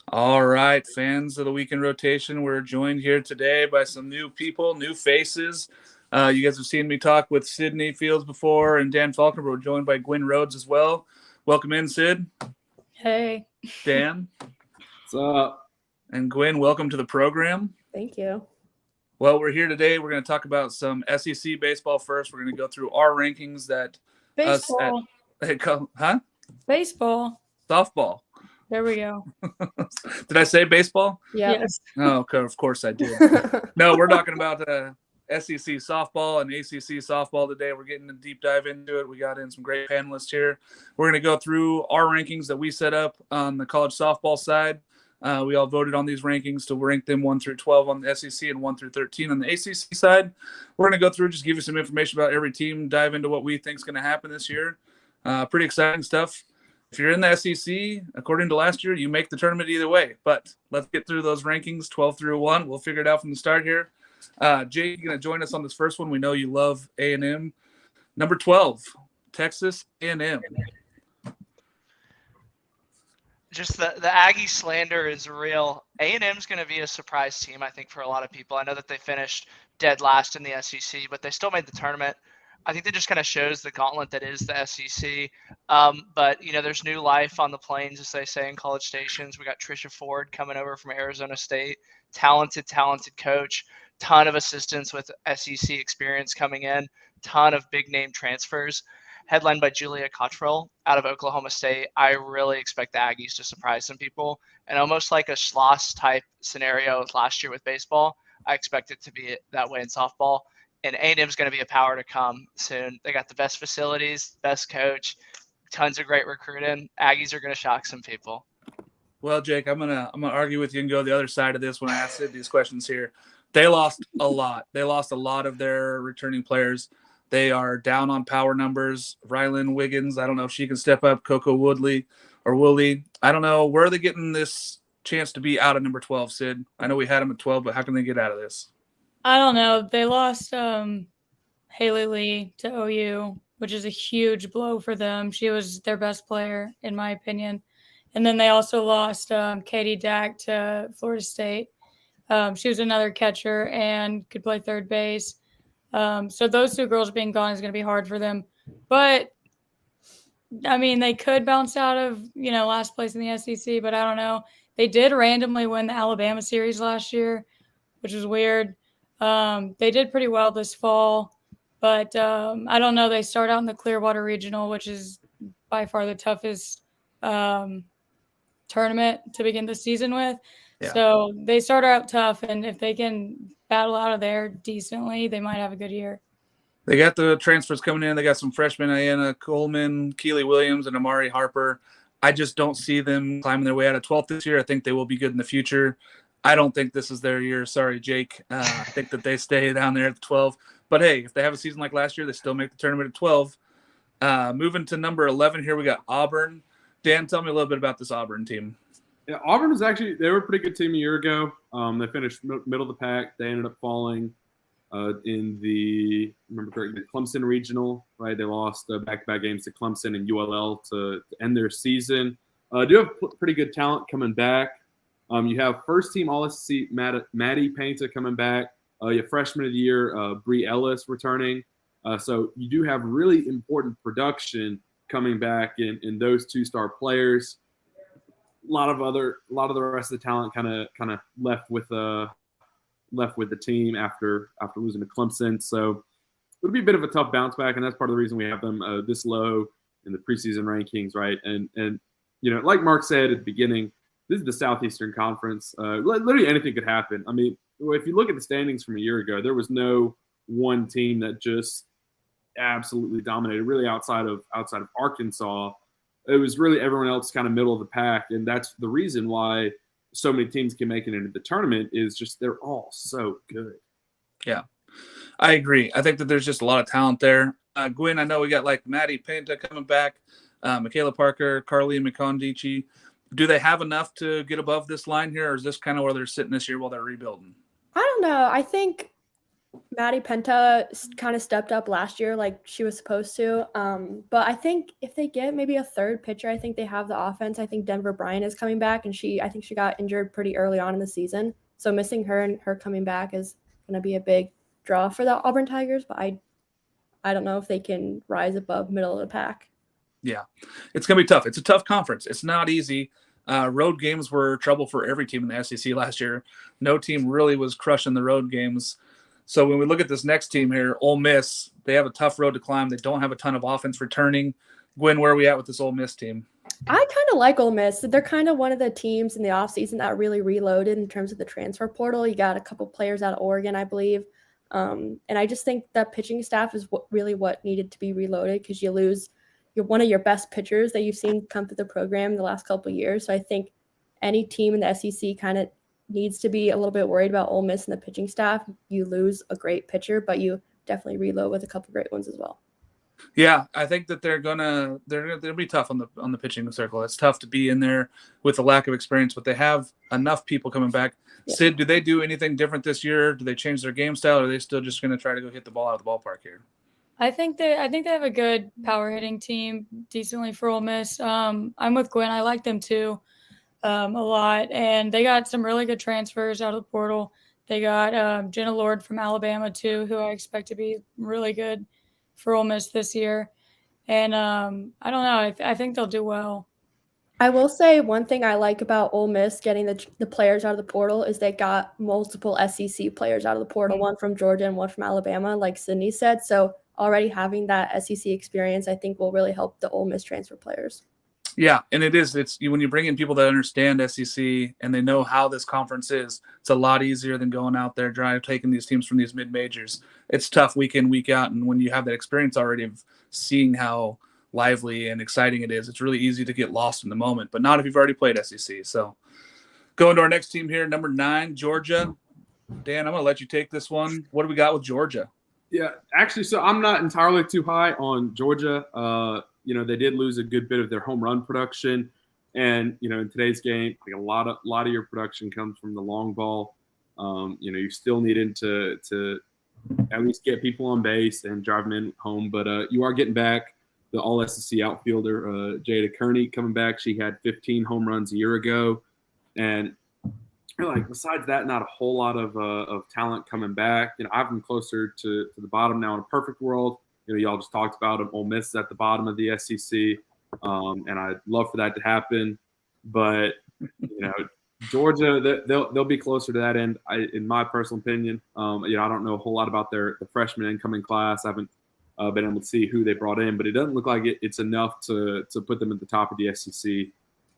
All right, fans of the Weekend Rotation, we're joined here today by some new people, new faces. You guys have seen me talk with Sydney Fields before and Dan Faulkner, but we're joined by Gwen Rhodes as well. Welcome in, Sid. Hey. Dan. What's up? And Gwen, welcome to the program. Thank you. Well, we're here today. We're going to talk about some SEC baseball first. We're going to go through our rankings that Baseball. Baseball. Softball. There we go. Did I say baseball? Yes. Oh, okay, of course I did. No, we're talking about SEC softball and ACC softball today. We're getting a deep dive into it. We got in some great panelists here. We're going to go through our rankings that we set up on the college softball side. We all voted on these rankings to rank them 1 through 12 on the SEC and 1 through 13 on the ACC side. We're going to go through, just give you some information about every team, dive into what we think is going to happen this year. Pretty exciting stuff. If you're in the SEC, according to last year, you make the tournament either way. But let's get through those rankings, 12 through 1. We'll figure it out from the start here. Jake, you're going to join us on this first one. We know you love A&M. Number 12, Texas A&M. Just the Aggie slander is real. A&M's going to be a surprise team, I think, for a lot of people. I know that they finished dead last in the SEC, but they still made the tournament. I think that just kind of shows the gauntlet that is the SEC. But, there's new life on the plains, as they say in College Stations. We got Trisha Ford coming over from Arizona State. Talented coach. Ton of assistants with SEC experience coming in. Ton of big-name transfers. Headlined by Julia Cottrell out of Oklahoma State. I really expect the Aggies to surprise some people. And almost like a Schloss-type scenario with last year with baseball, I expect it to be that way in softball. And A&M's going to be a power to come soon. They got the best facilities, best coach, tons of great recruiting. Aggies are going to shock some people. Well, Jake, I'm gonna argue with you and go the other side of this when I ask these questions here. They lost a lot. They lost a lot of their returning players. They are down on power numbers. Rylan Wiggins, I don't know if she can step up. Coco Woodley or Woolley. I don't know. Where are they getting this chance to be out of number 12, Sid? I know we had them at 12, but how can they get out of this? I don't know. They lost Haley Lee to OU, which is a huge blow for them. She was their best player, in my opinion. And then they also lost Katie Dack to Florida State. She was another catcher and could play third base. So those two girls being gone is going to be hard for them. But, I mean, they could bounce out of, last place in the SEC, but I don't know. They did randomly win the Alabama series last year, which was weird. They did pretty well this fall, but I don't know. They start out in the Clearwater Regional, which is by far the toughest tournament to begin the season with. Yeah. So they start out tough, and if they can battle out of there decently, they might have a good year. They got the transfers coming in. They got some freshmen, Ayanna Coleman, Keely Williams, and Amari Harper. I just don't see them climbing their way out of 12th this year. I think they will be good in the future. I don't think this is their year. Sorry, Jake. I think that they stay down there at 12. But, hey, if they have a season like last year, they still make the tournament at 12. Moving to number 11 here, we got Auburn. Dan, tell me a little bit about this Auburn team. Yeah, Auburn was they were a pretty good team a year ago. They finished middle of the pack. They ended up falling in the Clemson Regional, right? They lost back-to-back games to Clemson and ULL to end their season. Do have pretty good talent coming back. You have first-team All-SEC Maddie Painter coming back. You have freshman of the year Bree Ellis returning. So you do have really important production coming back in those two-star players. A lot of the rest of the talent kind of left with the team after losing to Clemson. So it'll be a bit of a tough bounce back, and that's part of the reason we have them this low in the preseason rankings, right? And like Mark said at the beginning, this is the Southeastern Conference. Literally anything could happen. I mean, if you look at the standings from a year ago, there was no one team that just absolutely dominated. Really, outside of Arkansas, it was really everyone else kind of middle of the pack, and that's the reason why so many teams can make it into the tournament. Is just they're all so good. Yeah, I agree. I think that there's just a lot of talent there. Gwen, I know we got like Maddie Pinta coming back, Michaela Parker, Carly McCondici. Do they have enough to get above this line here, or is this kind of where they're sitting this year while they're rebuilding? I don't know. I think Maddie Penta kind of stepped up last year like she was supposed to. But I think if they get maybe a third pitcher, I think they have the offense. I think Denver Bryan is coming back, and I think she got injured pretty early on in the season. So missing her and her coming back is going to be a big draw for the Auburn Tigers. But I don't know if they can rise above middle of the pack. Yeah, it's going to be tough. It's a tough conference. It's not easy. Road games were trouble for every team in the SEC last year. No team really was crushing the road games. So when we look at this next team here, Ole Miss, they have a tough road to climb. They don't have a ton of offense returning. Gwen, where are we at with this Ole Miss team? I kind of like Ole Miss. They're kind of one of the teams in the offseason that really reloaded in terms of the transfer portal. You got a couple players out of Oregon, I believe. And I just think that pitching staff is really what needed to be reloaded because you lose one of your best pitchers that you've seen come through the program in the last couple of years. So I think any team in the SEC kind of needs to be a little bit worried about Ole Miss and the pitching staff. You lose a great pitcher, but you definitely reload with a couple great ones as well. Yeah, I think that they'll be tough on the pitching circle. It's tough to be in there with a lack of experience, but they have enough people coming back. Yeah. Sid, do they do anything different this year? Do they change their game style, or are they still just going to try to go hit the ball out of the ballpark here? I think they have a good power hitting team, decently for Ole Miss. I'm with Gwen. I like them too. A lot, and they got some really good transfers out of the portal. They got Jenna Lord from Alabama too, who I expect to be really good for Ole Miss this year. And I don't know, I think they'll do well. I will say one thing I like about Ole Miss getting the players out of the portal is they got multiple SEC players out of the portal, one from Georgia and one from Alabama, like Sydney said. So already having that SEC experience, I think will really help the Ole Miss transfer players. Yeah, and it's when you bring in people that understand SEC and they know how this conference is, it's a lot easier than going out there taking these teams from these mid-majors. It's tough week in, week out, and when you have that experience already of seeing how lively and exciting it is, it's really easy to get lost in the moment, but not if you've already played SEC. So going to our next team here, number 9, Georgia. Dan, I'm going to let you take this one. What do we got with Georgia? Yeah, actually, so I'm not entirely too high on Georgia. They did lose a good bit of their home run production, and in today's game, like a lot of your production comes from the long ball. You're still needing to at least get people on base and drive them in home, but you are getting back the All SEC outfielder Jada Kearney coming back. She had 15 home runs a year ago, and besides that, not a whole lot of talent coming back. I have them closer to the bottom now. In a perfect world, y'all just talked about them. Ole Miss is at the bottom of the SEC, and I'd love for that to happen. But Georgia, they'll be closer to that end, in my personal opinion. I don't know a whole lot about the freshman incoming class. I haven't been able to see who they brought in, but it doesn't look like it's enough to put them at the top of the SEC.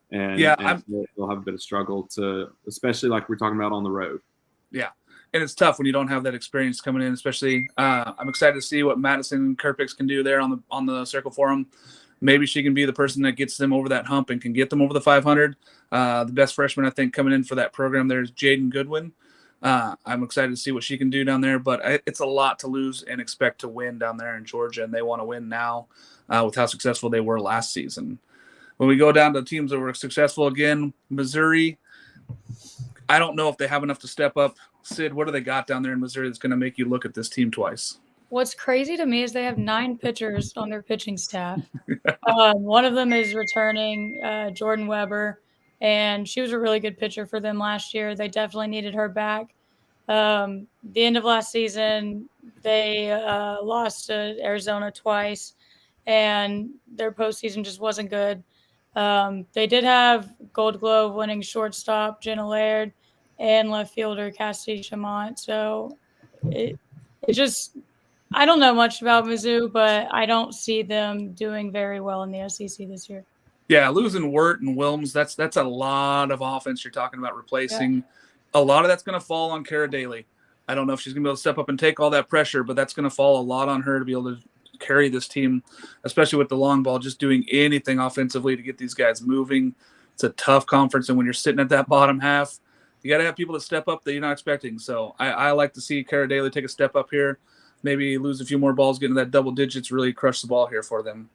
And they'll have a bit of struggle especially like we're talking about on the road. Yeah. And it's tough when you don't have that experience coming in, especially I'm excited to see what Madison Kerpix can do there on the circle for them. Maybe she can be the person that gets them over that hump and can get them over the 500. The best freshman, I think, coming in for that program there is Jaden Goodwin. I'm excited to see what she can do down there, but it's a lot to lose and expect to win down there in Georgia, and they want to win now with how successful they were last season. When we go down to teams that were successful again, Missouri, I don't know if they have enough to step up. Sid, what do they got down there in Missouri that's going to make you look at this team twice? What's crazy to me is they have 9 pitchers on their pitching staff. One of them is returning, Jordan Weber, and she was a really good pitcher for them last year. They definitely needed her back. The end of last season, they lost to Arizona twice, and their postseason just wasn't good. They did have Gold Glove winning shortstop Jenna Laird and left fielder Cassidy Chamont. So it just – I don't know much about Mizzou, but I don't see them doing very well in the SEC this year. Yeah, losing Wirt and Wilms, that's a lot of offense you're talking about replacing. Yeah. A lot of that's going to fall on Cara Daly. I don't know if she's going to be able to step up and take all that pressure, but that's going to fall a lot on her to be able to carry this team, especially with the long ball, just doing anything offensively to get these guys moving. It's a tough conference, and when you're sitting at that bottom half, you got to have people that step up that you're not expecting. So I like to see Cara Daly take a step up here, maybe lose a few more balls, get into that double digits, really crush the ball here for them.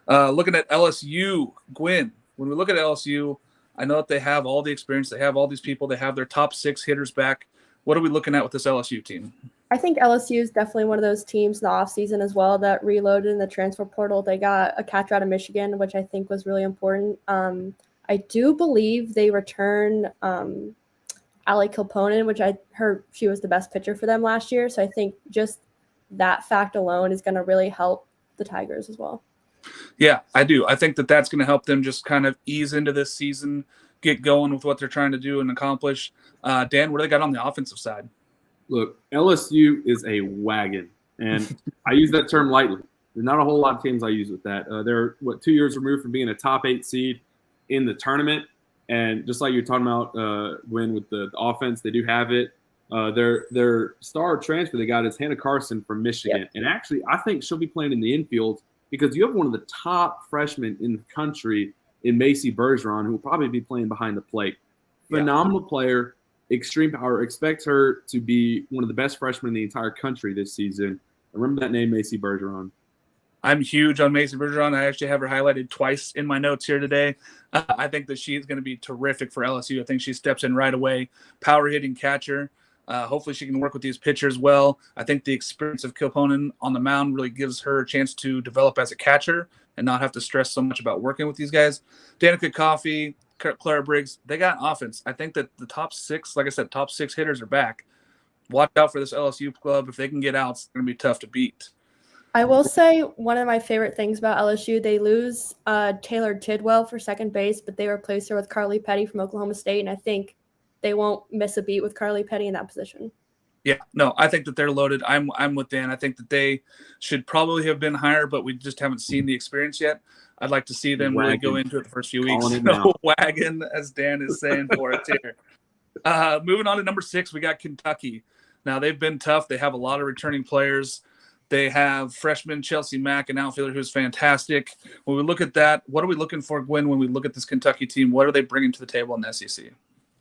Looking at LSU, Gwen, when we look at LSU, I know that they have all the experience. They have all these people. They have their top 6 hitters back. What are we looking at with this LSU team? I think LSU is definitely one of those teams in the offseason as well that reloaded in the transfer portal. They got a catcher out of Michigan, which I think was really important. I do believe they return Ali Kilponen, which I heard she was the best pitcher for them last year. So I think just that fact alone is going to really help the Tigers as well. Yeah, I do. I think that that's going to help them just kind of ease into this season, get going with what they're trying to do and accomplish. Dan, what do they got on the offensive side? Look, LSU is a wagon, and I use that term lightly. There's not a whole lot of teams I use with that. They're, 2 years removed from being a top 8 seed in the tournament, and just like you're talking about, Gwen, with the offense, they do have it. Their star transfer they got is Hannah Carson from Michigan, Yep. and actually I think she'll be playing in the infield because you have one of the top freshmen in the country in Macy Bergeron, who will probably be playing behind the plate. Phenomenal player. Extreme power. Expect her to be one of the best freshmen in the entire country this season. Remember that name, Macy Bergeron. I'm huge on Macy Bergeron. I actually have her highlighted twice in my notes here today. I think that she is going to be terrific for LSU. I think she steps in right away. Power hitting catcher. Hopefully she can work with these pitchers well. I think the experience of Kilponen on the mound really gives her a chance to develop as a catcher and not have to stress so much about working with these guys. Danica Coffey, Clara Briggs, they got offense. I think that the top 6, like I said, top 6 hitters are back. Watch out for this LSU club. If they can get out, it's going to be tough to beat. I will say one of my favorite things about LSU, they lose Taylor Tidwell for second base, but they replace her with Carly Petty from Oklahoma State, and I think they won't miss a beat with Carly Petty in that position. Yeah, no, I think that they're loaded. I'm with Dan. I think that they should probably have been higher, but we just haven't seen the experience yet. I'd like to see them really go into it the first few weeks. No wagon, as Dan is saying for it here. Moving on to number 6, we got Kentucky. Now, they've been tough. They have a lot of returning players. They have freshman Chelsea Mack, an outfielder who's fantastic. When we look at that, what are we looking for, Gwen, when we look at this Kentucky team? What are they bringing to the table in the SEC?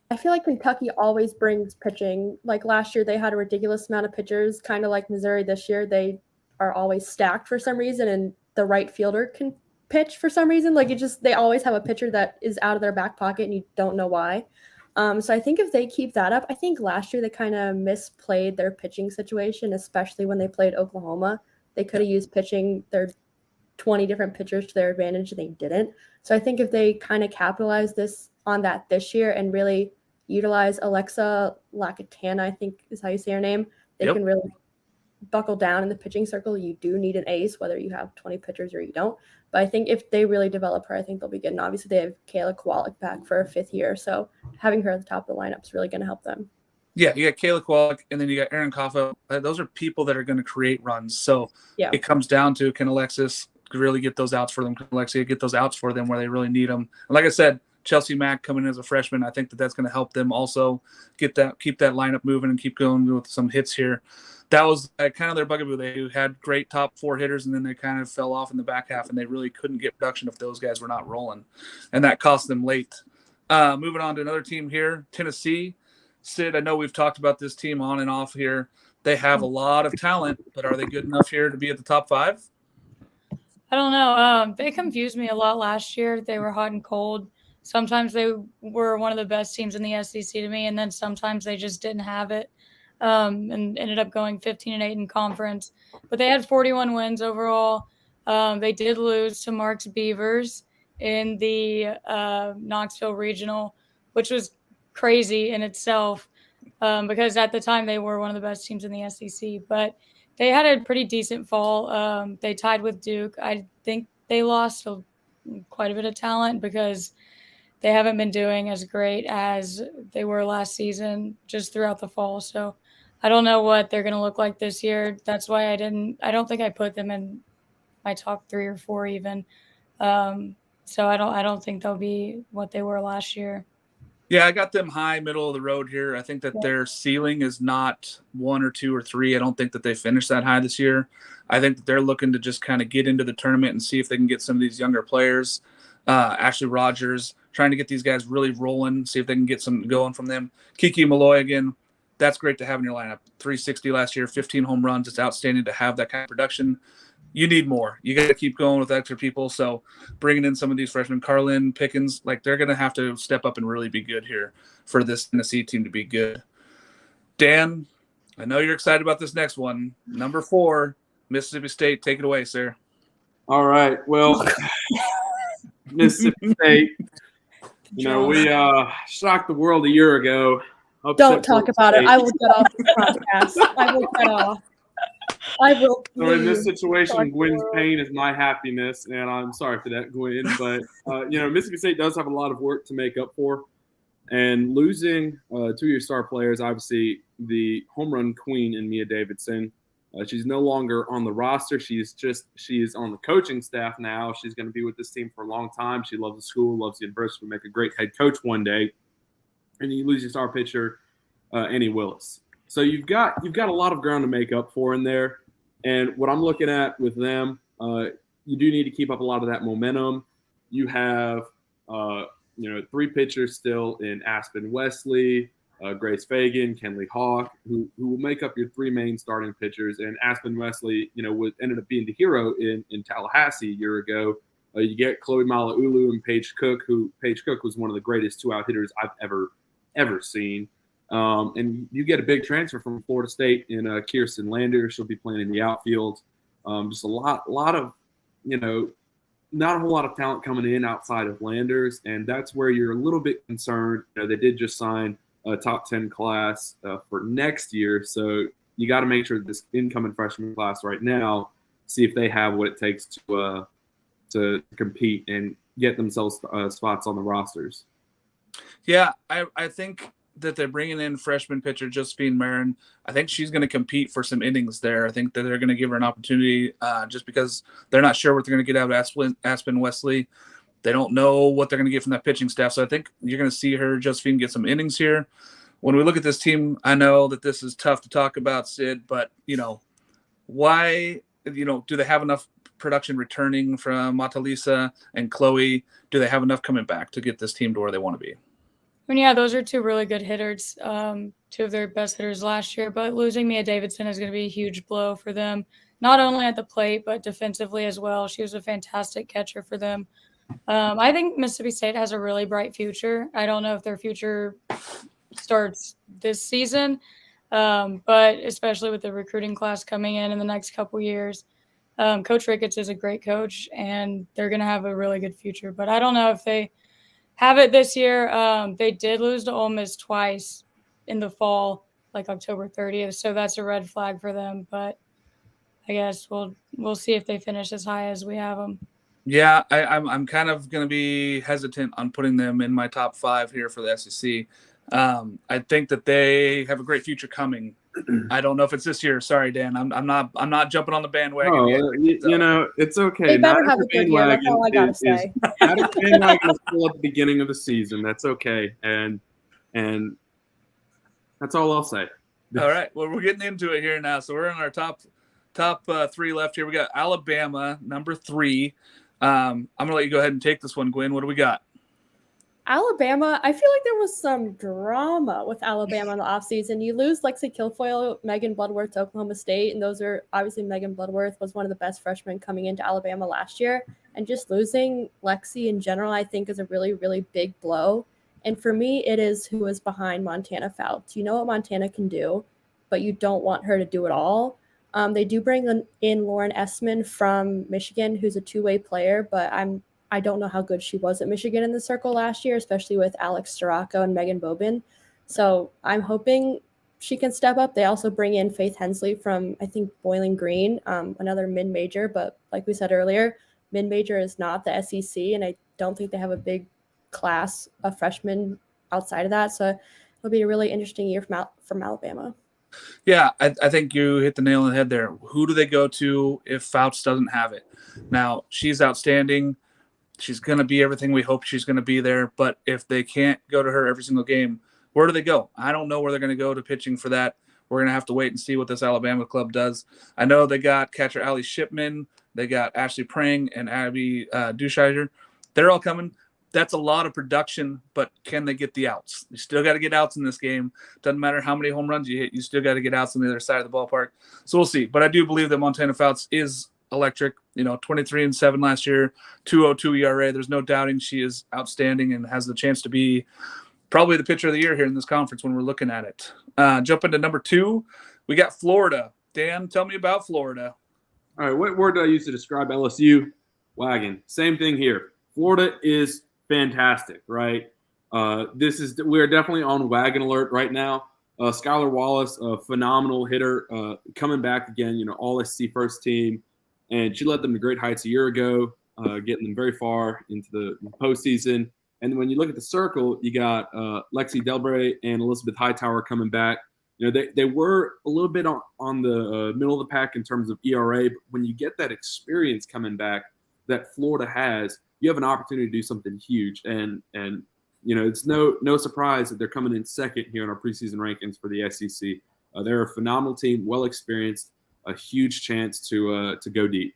I feel like Kentucky always brings pitching. Like last year, they had a ridiculous amount of pitchers, kind of like Missouri this year. They are always stacked for some reason, and the right fielder can pitch for some reason. Like they always have a pitcher that is out of their back pocket, and you don't know why. So I think if they keep that up, I think last year they kind of misplayed their pitching situation, especially when they played Oklahoma. They could have used pitching their 20 different pitchers to their advantage, and they didn't. So I think if they kind of capitalize on that this year and really utilize Alexa Lakatana, I think is how you say her name, they can really buckle down in the pitching circle. You do need an ace, whether you have 20 pitchers or you don't. But I think if they really develop her, I think they'll be good. And obviously they have Kayla Kowalik back for a 5th year. So having her at the top of the lineup is really going to help them. Yeah, you got Kayla Kowalik, and then you got Erin Kaffa. Those are people that are going to create runs. So it comes down to, can Alexis really get those outs for them? Can Alexia get those outs for them where they really need them? And like I said, Chelsea Mack coming in as a freshman, I think that that's going to help them also keep that lineup moving and keep going with some hits here. That was kind of their bugaboo. They had great top 4 hitters, and then they kind of fell off in the back half, and they really couldn't get production if those guys were not rolling, and that cost them late. Moving on to another team here, Tennessee. Sid, I know we've talked about this team on and off here. They have a lot of talent, but are they good enough here to be at the top 5? I don't know. They confused me a lot last year. They were hot and cold. Sometimes they were one of the best teams in the SEC to me, and then sometimes they just didn't have it. And ended up going 15-8 in conference, but they had 41 wins overall. They did lose to Marks Beavers in the Knoxville Regional, which was crazy in itself because at the time they were one of the best teams in the SEC. But they had a pretty decent fall. They tied with Duke. I think they lost quite a bit of talent because they haven't been doing as great as they were last season just throughout the fall. So I don't know what they're going to look like this year. That's why I don't think I put them in my top 3 or 4 even. So I don't think they'll be what they were last year. Yeah, I got them high, middle of the road here. I think that their ceiling is not 1 or 2 or 3. I don't think that they finished that high this year. I think that they're looking to just kind of get into the tournament and see if they can get some of these younger players. Ashley Rogers, trying to get these guys really rolling, see if they can get some going from them. Kiki Malloy again. That's great to have in your lineup. 360 last year, 15 home runs. It's outstanding to have that kind of production. You need more. You got to keep going with extra people. So bringing in some of these freshmen, Carlin, Pickens, they're going to have to step up and really be good here for this Tennessee team to be good. Dan, I know you're excited about this next one. Number 4, Mississippi State. Take it away, sir. All right. Well, Mississippi State, we shocked the world a year ago. Don't talk about it. I will get off the podcast. I will get off. I will. So in this situation, Gwen's pain is my happiness, and I'm sorry for that, Gwen. But Mississippi State does have a lot of work to make up for, and losing 2 of your star players, obviously the home run queen in Mia Davidson. She's no longer on the roster. She is on the coaching staff now. She's going to be with this team for a long time. She loves the school, loves the university, will make a great head coach one day. And you lose your star pitcher, Annie Willis. So you've got a lot of ground to make up for in there. And what I'm looking at with them, you do need to keep up a lot of that momentum. You have 3 pitchers still in Aspen Wesley, Grace Fagan, Kenley Hawk, who will make up your 3 main starting pitchers. And Aspen Wesley, ended up being the hero in Tallahassee a year ago. You get Chloe Malaulu and Paige Cook, who Paige Cook was one of the greatest 2-out hitters I've ever seen. And you get a big transfer from Florida State in Kirsten Lander. She'll be playing in the outfield. Just a lot of, not a whole lot of talent coming in outside of Landers. And that's where you're a little bit concerned. They did just sign a top 10 class for next year. So you got to make sure this incoming freshman class right now, see if they have what it takes to compete and get themselves spots on the rosters. Yeah, I think that they're bringing in freshman pitcher Josephine Marin. I think she's going to compete for some innings there. I think that they're going to give her an opportunity just because they're not sure what they're going to get out of Aspen Wesley. They don't know what they're going to get from that pitching staff. So I think you're going to see her, Josephine, get some innings here. When we look at this team, I know that this is tough to talk about, Sid, but, why, do they have enough production returning from Matalisa and Chloe? Do they have enough coming back to get this team to where they want to be? I mean, yeah, those are 2 really good hitters, 2 of their best hitters last year. But losing Mia Davidson is going to be a huge blow for them, not only at the plate, but defensively as well. She was a fantastic catcher for them. I think Mississippi State has a really bright future. I don't know if their future starts this season, but especially with the recruiting class coming in the next couple years. Coach Ricketts is a great coach, and they're going to have a really good future. But I don't know if they have it this year. They did lose to Ole Miss twice in the fall, like October 30th, so that's a red flag for them. But I guess we'll see if they finish as high as we have them. Yeah, I'm kind of going to be hesitant on putting them in my top 5 here for the SEC. I think that they have a great future coming. I don't know if it's this year. Sorry, Dan. I'm not jumping on the bandwagon. Oh, yet, it's okay. They better have a good year. That's all I gotta say. Not a bandwagon is still at the beginning of the season. That's okay, and that's all I'll say. All right. Well, we're getting into it here now. So we're in our top 3 left here. We got Alabama, number 3. I'm gonna let you go ahead and take this one, Gwen. What do we got? Alabama, I feel like there was some drama with Alabama in the offseason. You lose Lexi Kilfoyle, Megan Bloodworth to Oklahoma State, and those are obviously Megan Bloodworth was one of the best freshmen coming into Alabama last year. And just losing Lexi in general, I think, is a really, really big blow. And for me, it is who is behind Montana Fouts. You know what Montana can do, but you don't want her to do it all. They do bring in Lauren Essman from Michigan, who's a 2-way player, but I don't know how good she was at Michigan in the circle last year, especially with Alex Storako and Megan Bobin. So I'm hoping she can step up. They also bring in Faith Hensley from, I think, Bowling Green, another mid-major. But like we said earlier, mid-major is not the SEC, and I don't think they have a big class of freshmen outside of that. So it'll be a really interesting year from Alabama. Yeah, I think you hit the nail on the head there. Who do they go to if Fouts doesn't have it? Now, she's outstanding. She's going to be everything we hope she's going to be there. But if they can't go to her every single game, where do they go? I don't know where they're going to go to pitching for that. We're going to have to wait and see what this Alabama club does. I know they got catcher Allie Shipman. They got Ashley Prang and Abby Duscheider. They're all coming. That's a lot of production, but can they get the outs? You still got to get outs in this game. Doesn't matter how many home runs you hit. You still got to get outs on the other side of the ballpark. So we'll see. But I do believe that Montana Fouts is electric. 23-7 last year, 2.02 ERA. There's no doubting she is outstanding and has the chance to be probably the pitcher of the year here in this conference when we're looking at it. Jumping to number 2, we got Florida. Dan, tell me about Florida. All right, what word do I use to describe LSU? Wagon. Same thing here. Florida is fantastic, right? We're definitely on wagon alert right now. Skylar Wallace, a phenomenal hitter, coming back again, all SEC first team. And she led them to great heights a year ago, getting them very far into the postseason. And when you look at the circle, you got Lexi Delbray and Elizabeth Hightower coming back. They were a little bit on the middle of the pack in terms of ERA, but when you get that experience coming back that Florida has, you have an opportunity to do something huge. And it's no surprise that they're coming in second here in our preseason rankings for the SEC. They're a phenomenal team, well experienced, a huge chance to go deep.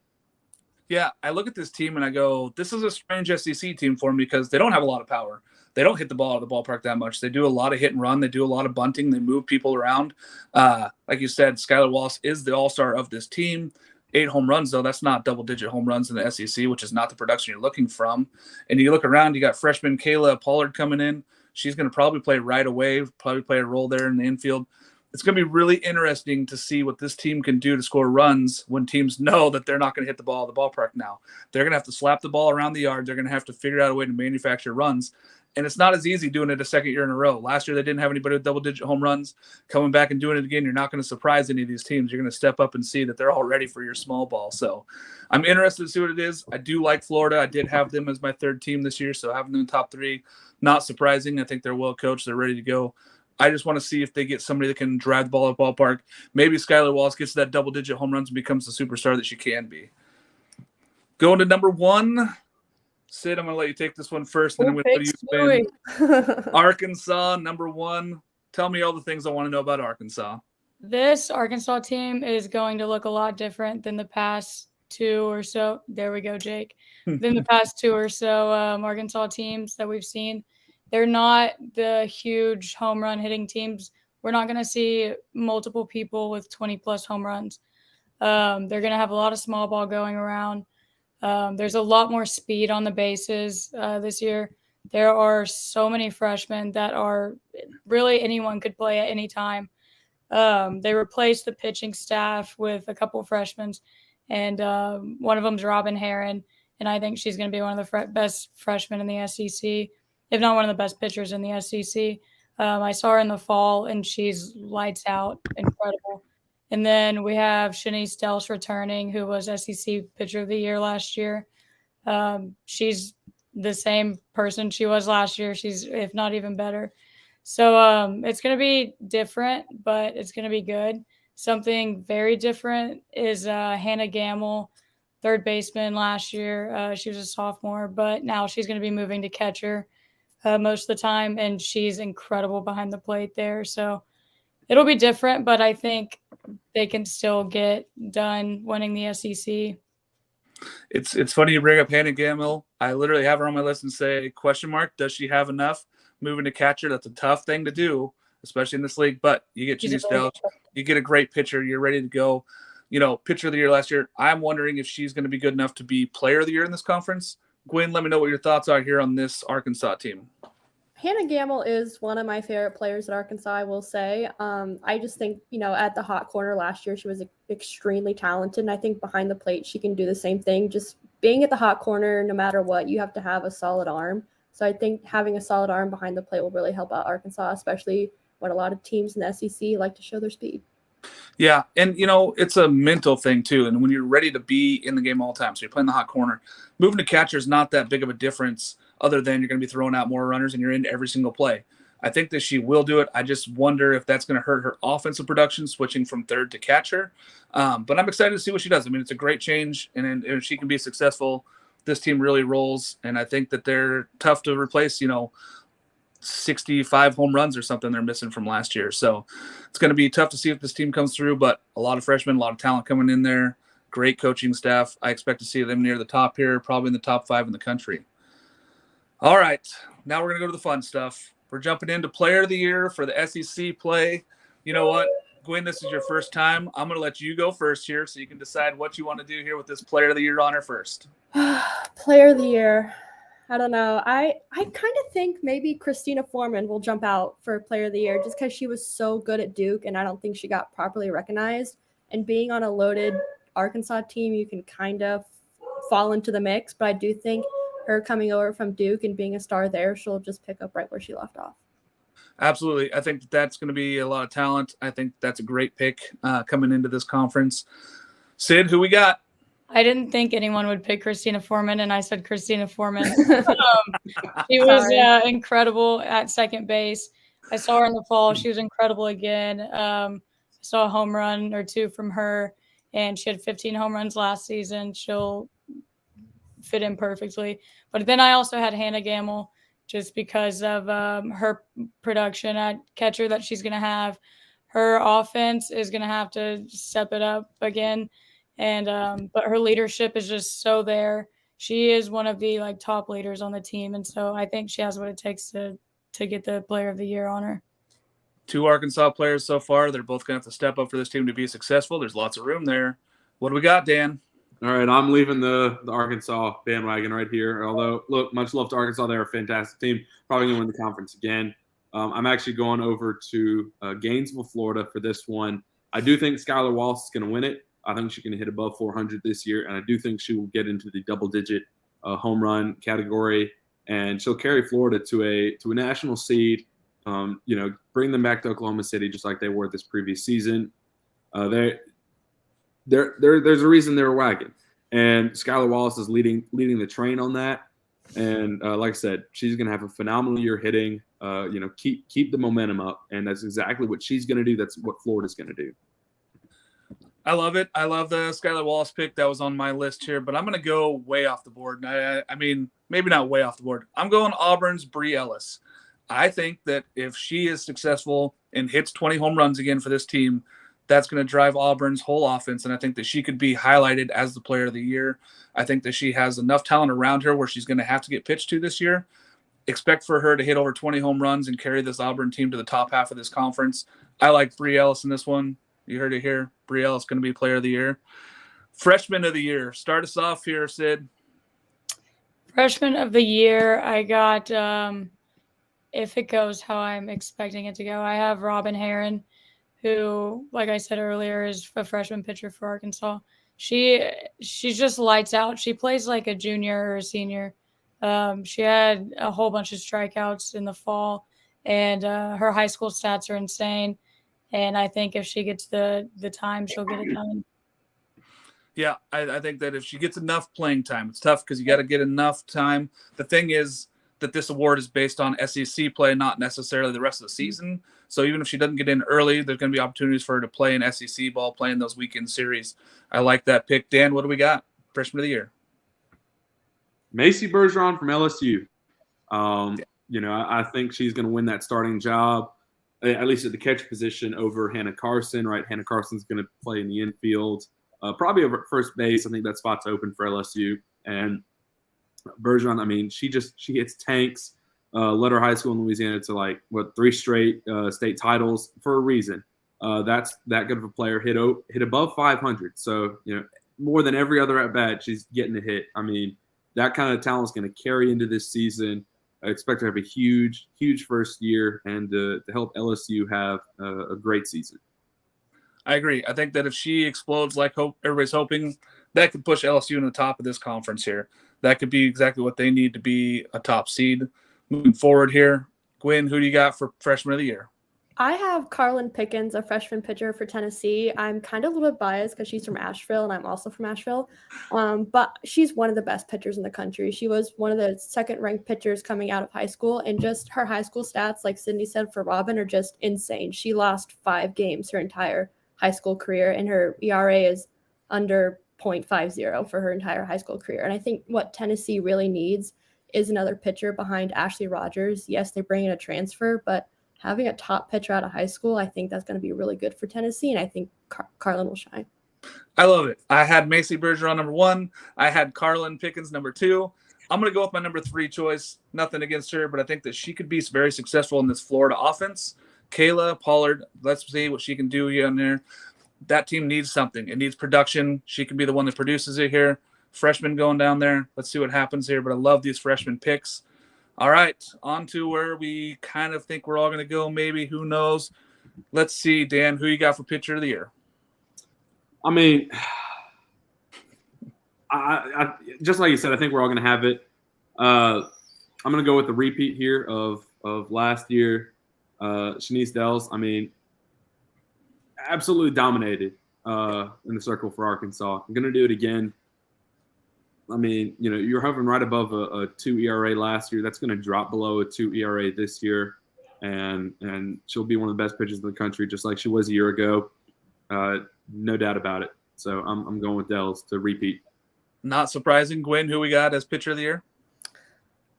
Yeah, I look at this team and I go, this is a strange SEC team for me because they don't have a lot of power. They don't hit the ball out of the ballpark that much. They do a lot of hit and run. They do a lot of bunting. They move people around. Like you said, Skylar Wallace is the all-star of this team. 8 home runs, though. That's not double-digit home runs in the SEC, which is not the production you're looking from. And you look around, you got freshman Kayla Pollard coming in. She's going to probably play right away, probably play a role there in the infield. It's going to be really interesting to see what this team can do to score runs when teams know that they're not going to hit the ball at the ballpark now. They're going to have to slap the ball around the yard. They're going to have to figure out a way to manufacture runs. And it's not as easy doing it a second year in a row. Last year, they didn't have anybody with double-digit home runs. Coming back and doing it again, you're not going to surprise any of these teams. You're going to step up and see that they're all ready for your small ball. So I'm interested to see what it is. I do like Florida. I did have them as my third team this year, so having them in the top 3, not surprising. I think they're well coached. They're ready to go. I just want to see if they get somebody that can drive the ball at the ballpark. Maybe Skylar Wallace gets that double-digit home runs and becomes the superstar that she can be. Going to number 1. Sid, I'm going to let you take this one first, and then I'm going to let you spin. Arkansas, number 1. Tell me all the things I want to know about Arkansas. This Arkansas team is going to look a lot different than the past 2 or so. There we go, Jake. Than the past 2 or so Arkansas teams that we've seen. They're not the huge home run hitting teams. We're not going to see multiple people with 20-plus home runs. They're going to have a lot of small ball going around. There's a lot more speed on the bases this year. There are so many freshmen that are really anyone could play at any time. They replaced the pitching staff with a couple of freshmen, and one of them's Robin Herron, and I think she's going to be one of the best freshmen in the SEC, if not one of the best pitchers in the SEC. I saw her in the fall, and she's lights out, incredible. And then we have Shanice Delsh returning, who was SEC Pitcher of the Year last year. She's the same person she was last year. She's, if not even better. So it's going to be different, but it's going to be good. Something very different is Hannah Gamble, third baseman last year. She was a sophomore, but now she's going to be moving to catcher most of the time, and she's incredible behind the plate there. So it'll be different, but I think they can still get done winning the SEC. It's funny you bring up Hannah Gamble. I literally have her on my list and say, question mark, does she have enough? Moving to catcher, that's a tough thing to do, especially in this league. But you get Shanice Delsh, you get a great pitcher, you're ready to go. Pitcher of the year last year. I'm wondering if she's going to be good enough to be player of the year in this conference. Gwen, let me know what your thoughts are here on this Arkansas team. Hannah Gamble is one of my favorite players at Arkansas, I will say. I just think, at the hot corner last year, she was extremely talented. And I think behind the plate, she can do the same thing. Just being at the hot corner, no matter what, you have to have a solid arm. So I think having a solid arm behind the plate will really help out Arkansas, especially when a lot of teams in the SEC like to show their speed. Yeah, and, it's a mental thing, too. And when you're ready to be in the game all the time, so you're playing the hot corner, moving to catcher is not that big of a difference other than you're going to be throwing out more runners and you're in every single play. I think that she will do it. I just wonder if that's going to hurt her offensive production, switching from third to catcher. But I'm excited to see what she does. I mean, it's a great change, and if she can be successful, this team really rolls. And I think that they're tough to replace, 65 home runs or something they're missing from last year. So it's going to be tough to see if this team comes through, but a lot of freshmen, a lot of talent coming in there, great coaching staff. I expect to see them near the top here, probably in the top 5 in the country. All right, now we're going to go to the fun stuff. We're jumping into player of the year for the SEC play. You know what, Gwen, this is your first time. I'm going to let you go first here so you can decide what you want to do here with this player of the year honor first. Player of the year. I don't know. I kind of think maybe Christina Foreman will jump out for Player of the Year just because she was so good at Duke, and I don't think she got properly recognized. And being on a loaded Arkansas team, you can kind of fall into the mix. But I do think her coming over from Duke and being a star there, she'll just pick up right where she left off. Absolutely. I think that's going to be a lot of talent. I think that's a great pick coming into this conference. Sid, who we got? I didn't think anyone would pick Christina Foreman, and I said Christina Foreman. She was incredible at second base. I saw her in the fall. She was incredible again. I saw a home run or two from her, and she had 15 home runs last season. She'll fit in perfectly. But then I also had Hannah Gamble just because of her production at catcher that she's going to have. Her offense is going to have to step it up again. And but her leadership is just so there. She is one of the top leaders on the team, and so I think she has what it takes to get the Player of the Year honor. 2 Arkansas players so far. They're both going to have to step up for this team to be successful. There's lots of room there. What do we got, Dan? All right, I'm leaving the Arkansas bandwagon right here. Although, look, much love to Arkansas. They're a fantastic team. Probably going to win the conference again. I'm actually going over to Gainesville, Florida for this one. I do think Skylar Wallace is going to win it. I think she can hit above 400 this year, and I do think she will get into the double-digit home run category, and she'll carry Florida to a national seed. Bring them back to Oklahoma City just like they were this previous season. There's a reason they're a wagon, and Skylar Wallace is leading the train on that. And like I said, she's going to have a phenomenal year hitting. Keep the momentum up, and that's exactly what she's going to do. That's what Florida's going to do. I love it. I love the Skylar Wallace pick. That was on my list here, but I'm going to go way off the board. I mean, maybe not way off the board. I'm going Auburn's Bree Ellis. I think that if she is successful and hits 20 home runs again for this team, that's going to drive Auburn's whole offense, and I think that she could be highlighted as the Player of the Year. I think that she has enough talent around her where she's going to have to get pitched to this year. Expect for her to hit over 20 home runs and carry this Auburn team to the top half of this conference. I like Bree Ellis in this one. You heard it here. Bree Ellis going to be Player of the Year. Freshman of the Year. Start us off here, Sid. Freshman of the Year, I got, if it goes how I'm expecting it to go, I have Robin Herron, who, like I said earlier, is a freshman pitcher for Arkansas. She just lights out. She plays like a junior or a senior. She had a whole bunch of strikeouts in the fall, and her high school stats are insane. And I think if she gets the time, she'll get it done. Yeah, I think that if she gets enough playing time, it's tough because you got to get enough time. The thing is that this award is based on SEC play, not necessarily the rest of the season. So even if she doesn't get in early, there's going to be opportunities for her to play in SEC ball, play in those weekend series. I like that pick. Dan, what do we got? Freshman of the Year. Macy Bergeron from LSU. I think she's going to win that starting job, at least at the catcher position, over Hannah Carson, right? Hannah Carson's going to play in the infield, probably over at first base. I think that spot's open for LSU. And Bergeron, I mean, she hits tanks, led her high school in Louisiana to 3 straight state titles for a reason. That's that good of a player, hit above 500. So, more than every other at bat, she's getting a hit. I mean, that kind of talent is going to carry into this season. I expect her to have a huge, huge first year and to help LSU have a great season. I agree. I think that if she explodes like everybody's hoping, that could push LSU in the top of this conference here. That could be exactly what they need to be a top seed moving forward here. Gwen, who do you got for Freshman of the Year? I have Carlin Pickens, a freshman pitcher for Tennessee. I'm kind of a little bit biased because she's from Asheville, and I'm also from Asheville. But she's one of the best pitchers in the country. She was one of the second-ranked pitchers coming out of high school, and just her high school stats, like Sydney said for Robin, are just insane. She lost 5 games her entire high school career, and her ERA is under 0.50 for her entire high school career. And I think what Tennessee really needs is another pitcher behind Ashley Rogers. Yes, they bring in a transfer, but having a top pitcher out of high school, I think that's going to be really good for Tennessee, and I think Carlin will shine. I love it. I had Macy Bergeron number 1. I had Carlin Pickens number 2. I'm going to go with my number 3 choice. Nothing against her, but I think that she could be very successful in this Florida offense. Kayla Pollard, let's see what she can do here and there. That team needs something. It needs production. She can be the one that produces it here. freshman going down there. Let's see what happens here. But I love these freshman picks. All right, on to where we kind of think we're all going to go. Maybe, who knows? Let's see, Dan, who you got for pitcher of the year? I mean, I just like you said, I think we're all going to have it. I'm going to go with the repeat here of last year, Shanice Dells. I mean, absolutely dominated in the circle for Arkansas. I'm going to do it again. I mean, you're hovering right above a 2 ERA last year. That's going to drop below a 2 ERA this year, and she'll be one of the best pitchers in the country, just like she was a year ago. No doubt about it. So I'm going with Dells to repeat. Not surprising. Gwen, who we got as pitcher of the year?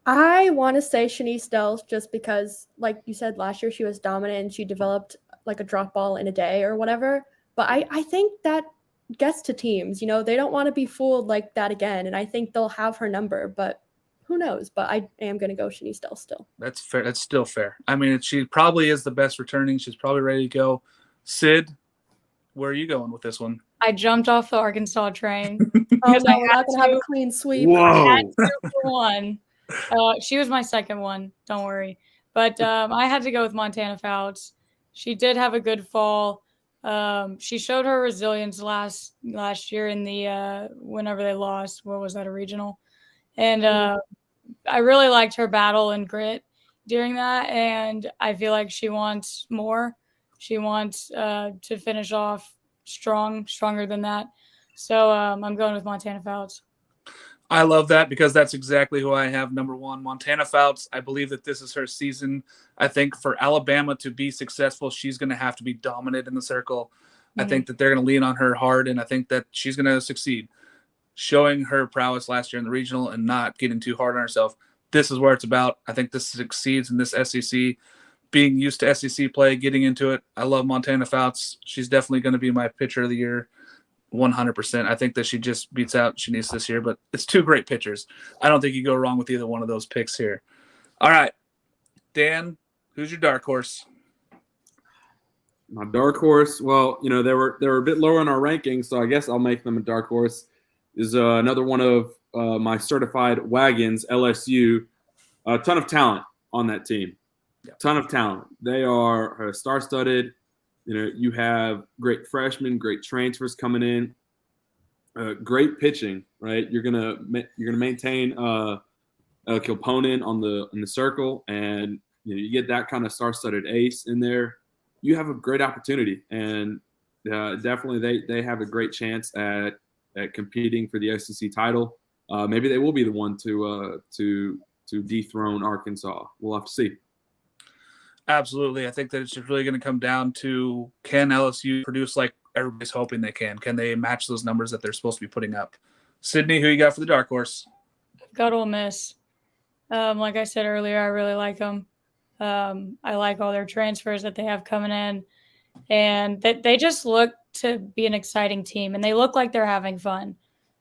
I want to say Shanice Dells just because, like you said, last year she was dominant and she developed like a drop ball in a day or whatever. But I think that gets to teams. They don't want to be fooled like that again. And I think they'll have her number, but who knows? But I am going to go Shanice Dells still. That's fair. That's still fair. I mean, she probably is the best returning. She's probably ready to go. Sid, where are you going with this one? I jumped off the Arkansas train. Oh, no, we're not going to have a clean sweep. Whoa. I had to for one. She was my second one. Don't worry. But I had to go with Montana Fouts. She did have a good fall. She showed her resilience last year in the whenever they lost. What was that, a regional? And I really liked her battle and grit during that. And I feel like she wants more. She wants to finish off stronger than that. So I'm going with Montana Fouts. I love that because that's exactly who I have number one. Montana Fouts, I believe that this is her season. I think for Alabama to be successful, she's going to have to be dominant in the circle. I think that they're going to lean on her hard, and I think that she's going to succeed. Showing her prowess last year in the regional and not getting too hard on herself. This is where it's about. I think this succeeds in this SEC. Being used to SEC play, getting into it. I love Montana Fouts. She's definitely going to be my pitcher of the year. 100%. I think that she just beats out Shanice this year, but it's two great pitchers. I don't think you go wrong with either one of those picks here. All right, Dan, who's your dark horse? My dark horse, well, they were a bit lower on our rankings, so I guess I'll make them a dark horse. Is another one of my certified wagons, LSU. A ton of talent on that team. Yeah. Ton of talent. They are star-studded. You have great freshmen, great transfers coming in, great pitching. Right, you're gonna maintain Kilponen in the circle, and you get that kind of star-studded ace in there. You have a great opportunity, and definitely they have a great chance at competing for the SEC title. Maybe they will be the one to dethrone Arkansas. We'll have to see. Absolutely. I think that it's just really going to come down to, can LSU produce like everybody's hoping they can? Can they match those numbers that they're supposed to be putting up? Sydney, who you got for the dark horse? Got Ole Miss. Like I said earlier, I really like them. I like all their transfers that they have coming in. And they just look to be an exciting team. And they look like they're having fun.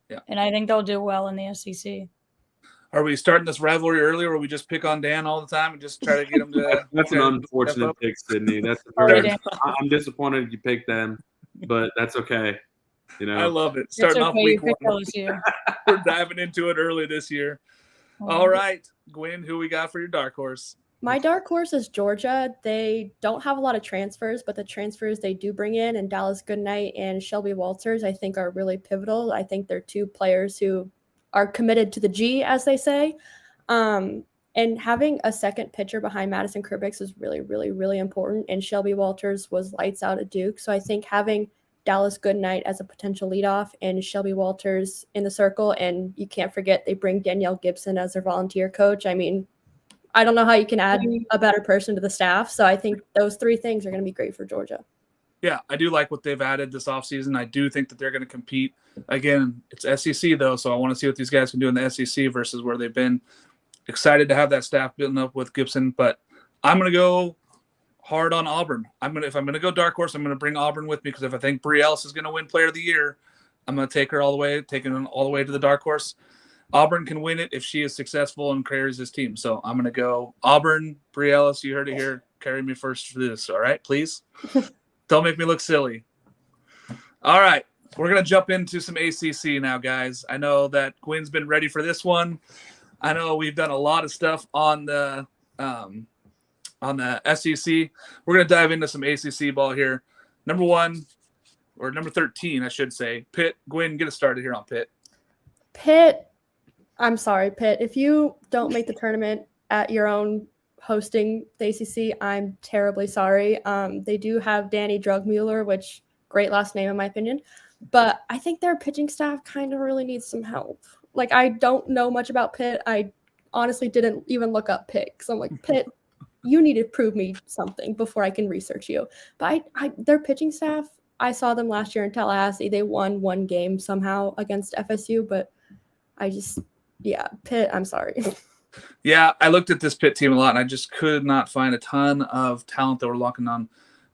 Yeah. And I think they'll do well in the SEC. Are we starting this rivalry early, or we just pick on Dan all the time and just try to get him to? That's an unfortunate pick, Sydney. I'm disappointed you picked them, but that's okay. I love it. Starting off week one, we're diving into it early this year. All right, Gwen, who we got for your dark horse? My dark horse is Georgia. They don't have a lot of transfers, but the transfers they do bring in, and Dallas Goodnight and Shelby Walters, I think are really pivotal. I think they're two players who are committed to the G, as they say. And having a second pitcher behind Madison Kribix is really, really, really important. And Shelby Walters was lights out at Duke. So I think having Dallas Goodnight as a potential leadoff and Shelby Walters in the circle, and you can't forget they bring Danielle Gibson as their volunteer coach. I mean, I don't know how you can add a better person to the staff. So I think those three things are going to be great for Georgia. Yeah, I do like what they've added this offseason. I do think that they're going to compete. Again, it's SEC, though, so I want to see what these guys can do in the SEC versus where they've been. Excited to have that staff building up with Gibson, but I'm going to go hard on Auburn. If I'm going to go dark horse, I'm going to bring Auburn with me, because if I think Brie Ellis is going to win Player of the Year, I'm going to take her all the way to the dark horse. Auburn can win it if she is successful and carries this team. So I'm going to go Auburn, Brie Ellis. You heard it here. Carry me first for this, all right, please? Don't make me look silly. All right, we're going to jump into some ACC now, guys. I know that Gwen's been ready for this one. I know we've done a lot of stuff on the SEC. We're going to dive into some ACC ball here. Number 13, I should say. Pitt. Gwen, get us started here on Pitt. Pitt, I'm sorry, Pitt. If you don't make the tournament at your own hosting the ACC, I'm terribly sorry. They do have Danny Drugmuller, which great last name in my opinion, but I think their pitching staff kind of really needs some help. Like, I don't know much about Pitt. I honestly didn't even look up Pitt because I'm like, Pitt, you need to prove me something before I can research you. But their pitching staff, I saw them last year in Tallahassee. They won one game somehow against FSU, but Pitt, I'm sorry. Yeah, I looked at this Pitt team a lot, and I just could not find a ton of talent that we're locking on.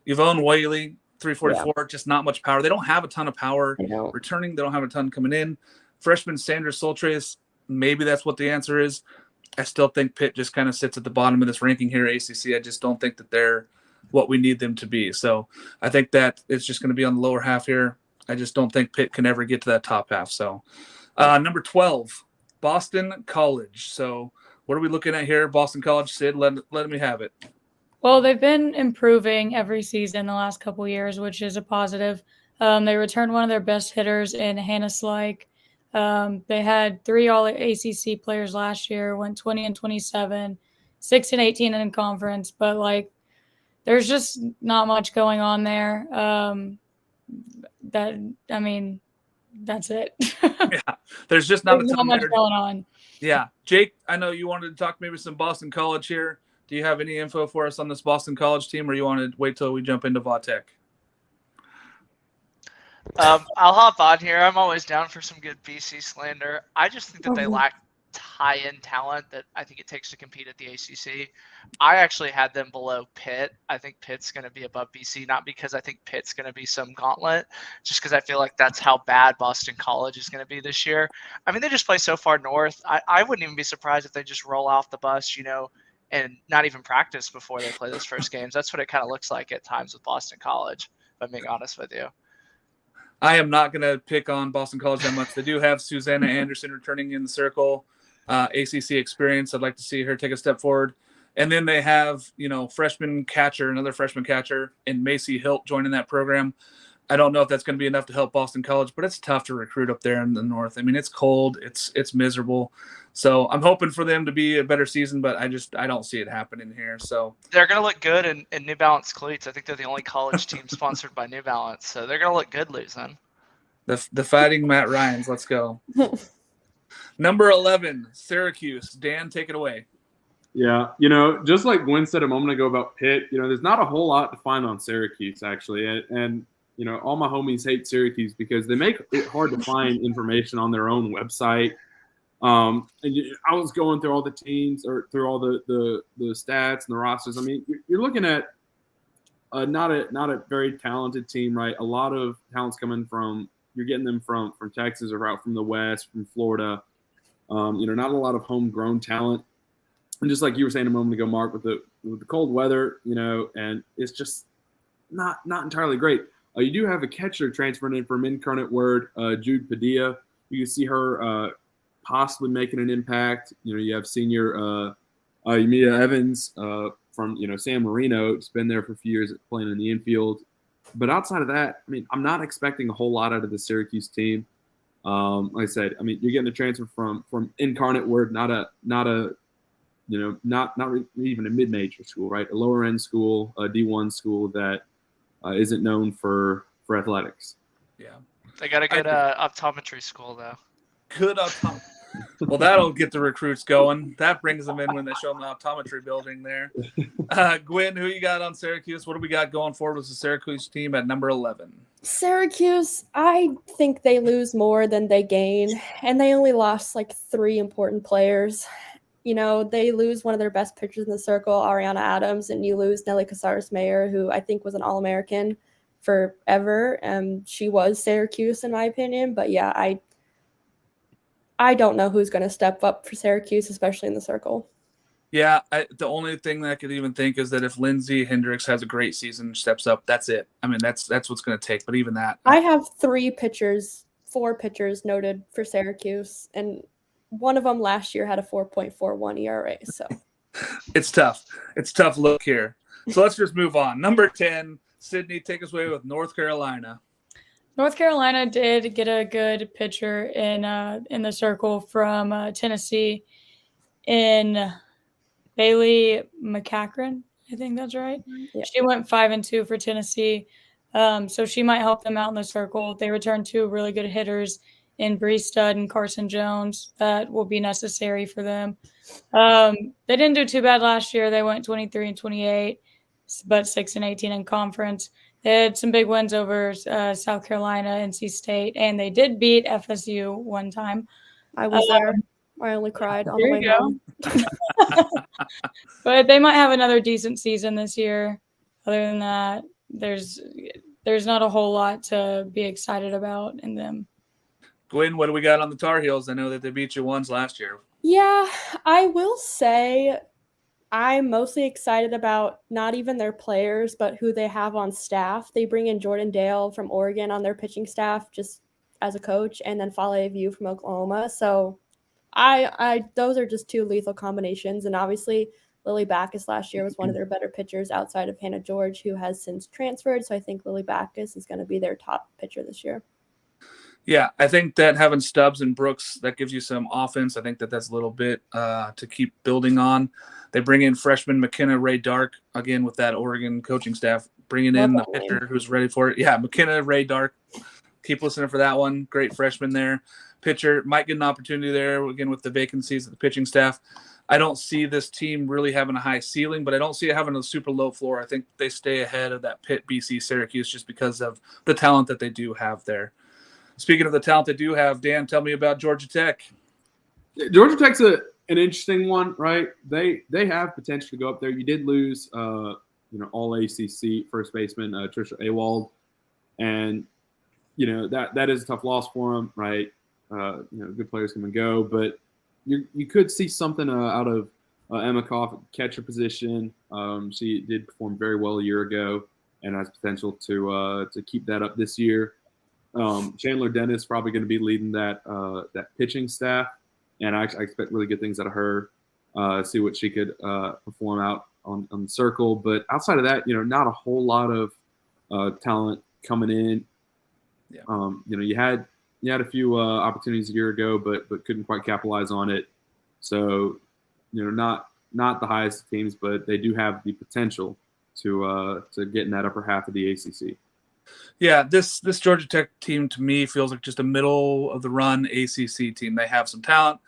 Yvonne Whaley, 344, just not much power. They don't have a ton of power returning. They don't have a ton coming in. Freshman Sandra Soltres, maybe that's what the answer is. I still think Pitt just kind of sits at the bottom of this ranking here, ACC. I just don't think that they're what we need them to be. So I think that it's just going to be on the lower half here. I just don't think Pitt can ever get to that top half. So number 12, Boston College. So what are we looking at here? Boston College, Sid, let me have it. Well, they've been improving every season the last couple of years, which is a positive. They returned one of their best hitters in Hannah Slike. They had 3 All-ACC players last year, went 20-27, 6-18 in conference, but like there's just not much going on there. That's it. Yeah, there's just not much going on. Yeah. Jake, I know you wanted to talk maybe some Boston College here. Do you have any info for us on this Boston College team, or you want to wait till we jump into Vautech? I'll hop on here. I'm always down for some good BC slander. I just think that they lack high-end talent that I think it takes to compete at the ACC. I actually had them below Pitt. I think Pitt's going to be above BC, not because I think Pitt's going to be some gauntlet, just because I feel like that's how bad Boston College is going to be this year. I mean, they just play so far north. I wouldn't even be surprised if they just roll off the bus, and not even practice before they play those first games. That's what it kind of looks like at times with Boston College, if I'm being honest with you. I am not going to pick on Boston College that much. They do have Susanna Anderson returning in the circle, ACC experience. I'd like to see her take a step forward. And then they have, another freshman catcher, and Macy Hilt joining that program. I don't know if that's going to be enough to help Boston College, but it's tough to recruit up there in the north. I mean, it's cold. It's miserable. So I'm hoping for them to be a better season, but I don't see it happening here. So they're going to look good in New Balance cleats. I think they're the only college team sponsored by New Balance, so they're going to look good losing. The Fighting Matt Ryans. Let's go. Number 11, Syracuse. Dan, take it away. Yeah, just like Gwen said a moment ago about Pitt, there's not a whole lot to find on Syracuse, actually. And all my homies hate Syracuse because they make it hard to find information on their own website. And I was going through all the teams or through all the stats and the rosters. I mean, you're looking at not a very talented team, right? A lot of talents coming from – you're getting them from Texas or out from the West, from Florida. Not a lot of homegrown talent. And just like you were saying a moment ago, Mark, with the cold weather, and it's just not entirely great. You do have a catcher transferred in from Incarnate Word, Jude Padilla. You can see her possibly making an impact. You have senior Emilia Evans from San Marino. It's been there for a few years playing in the infield. But outside of that, I mean, I'm not expecting a whole lot out of the Syracuse team. Like I said, I mean, you're getting a transfer from Incarnate Word, not even a mid-major school, right? A lower-end school, a D1 school that isn't known for athletics. Yeah. They got a good optometry school, though. Good optometry. Well, that'll get the recruits going. That brings them in when they show them the optometry building there. Gwen, who you got on Syracuse? What do we got going forward with the Syracuse team at number 11? Syracuse, I think they lose more than they gain, and they only lost like 3 important players. They lose one of their best pitchers in the circle, Ariana Adams, and you lose Nelly Casares-Mayer, who I think was an All-American forever. And she was Syracuse, in my opinion. But yeah, I don't know who's going to step up for Syracuse, especially in the circle. Yeah, the only thing that I could even think is that if Lindsey Hendricks has a great season, steps up, that's it. I mean, that's what's going to take. But even that, I have 4 pitchers noted for Syracuse, and one of them last year had a 4.41 ERA. So it's tough. It's tough look here. So let's just move on. Number 10, Sydney, take us away with North Carolina. North Carolina did get a good pitcher in the circle from Tennessee in Bailey McCachran. I think that's right. yeah. She went 5-2 for Tennessee. So she might help them out in the circle. They returned 2 really good hitters in Bree Stud and Carson Jones. That will be necessary for them. They didn't do too bad last year. They went 23-28, but 6-18 in conference. They had some big wins over South Carolina, NC State, and they did beat FSU one time. I was there. I only cried on the way home. But they might have another decent season this year. Other than that, there's not a whole lot to be excited about in them. Gwen, what do we got on the Tar Heels? I know that they beat you once last year. Yeah, I will say I'm mostly excited about not even their players, but who they have on staff. They bring in Jordan Dale from Oregon on their pitching staff just as a coach, and then Fale View from Oklahoma. So I those are just 2 lethal combinations. And obviously Lily Backus last year was one of their better pitchers outside of Hannah George, who has since transferred. So I think Lily Backus is going to be their top pitcher this year. Yeah, I think that having Stubbs and Brooks, that gives you some offense. I think that that's a little bit to keep building on. They bring in freshman McKenna Ray Dark, again, with that Oregon coaching staff, bringing in the pitcher who's ready for it. Yeah, McKenna Ray Dark. Keep listening for that one. Great freshman there. Pitcher might get an opportunity there, again, with the vacancies of the pitching staff. I don't see this team really having a high ceiling, but I don't see it having a super low floor. I think they stay ahead of that Pitt, BC, Syracuse just because of the talent that they do have there. Speaking of the talent they do have, Dan, tell me about Georgia Tech. Georgia Tech's an interesting one, right? They have potential to go up there. You did lose, all ACC first baseman Trisha Awald, and that is a tough loss for them, right? Good players come and go, but you could see something out of Emma Koff at the catcher position. She did perform very well a year ago and has potential to keep that up this year. Chandler Dennis probably going to be leading that pitching staff, and I expect really good things out of her. See what she could perform out on the circle, but outside of that, not a whole lot of talent coming in. Yeah. You had a few opportunities a year ago, but couldn't quite capitalize on it. So, not the highest teams, but they do have the potential to get in that upper half of the ACC. Yeah, this Georgia Tech team to me feels like just a middle of the run ACC team. They have some talent.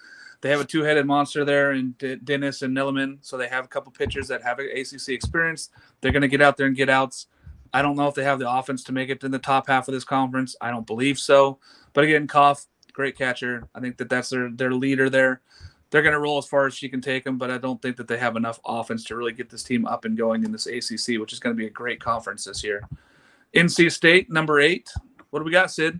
They have a 2-headed monster there in Dennis and Nilleman, so they have a couple pitchers that have ACC experience. They're going to get out there and get outs. I don't know if they have the offense to make it in the top half of this conference. I don't believe so. But again, Koff, great catcher. I think that's their leader there. They're going to roll as far as she can take them, but I don't think that they have enough offense to really get this team up and going in this ACC, which is going to be a great conference this year. NC State, number 8. What do we got, Sid?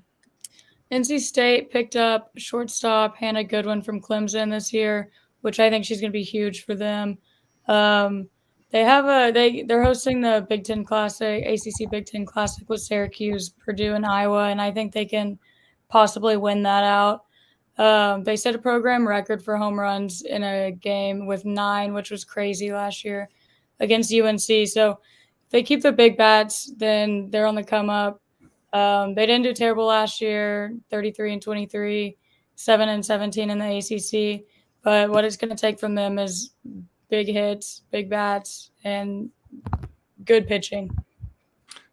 NC State picked up shortstop Hannah Goodwin from Clemson this year, which I think she's going to be huge for them. They're hosting the Big Ten Classic, ACC Big Ten Classic with Syracuse, Purdue, and Iowa, and I think they can possibly win that out. They set a program record for home runs in a game with 9, which was crazy last year against UNC. So if they keep the big bats, then they're on the come up. They didn't do terrible last year, 33-23, 7-17 in the ACC. But what it's going to take from them is big hits, big bats, and good pitching.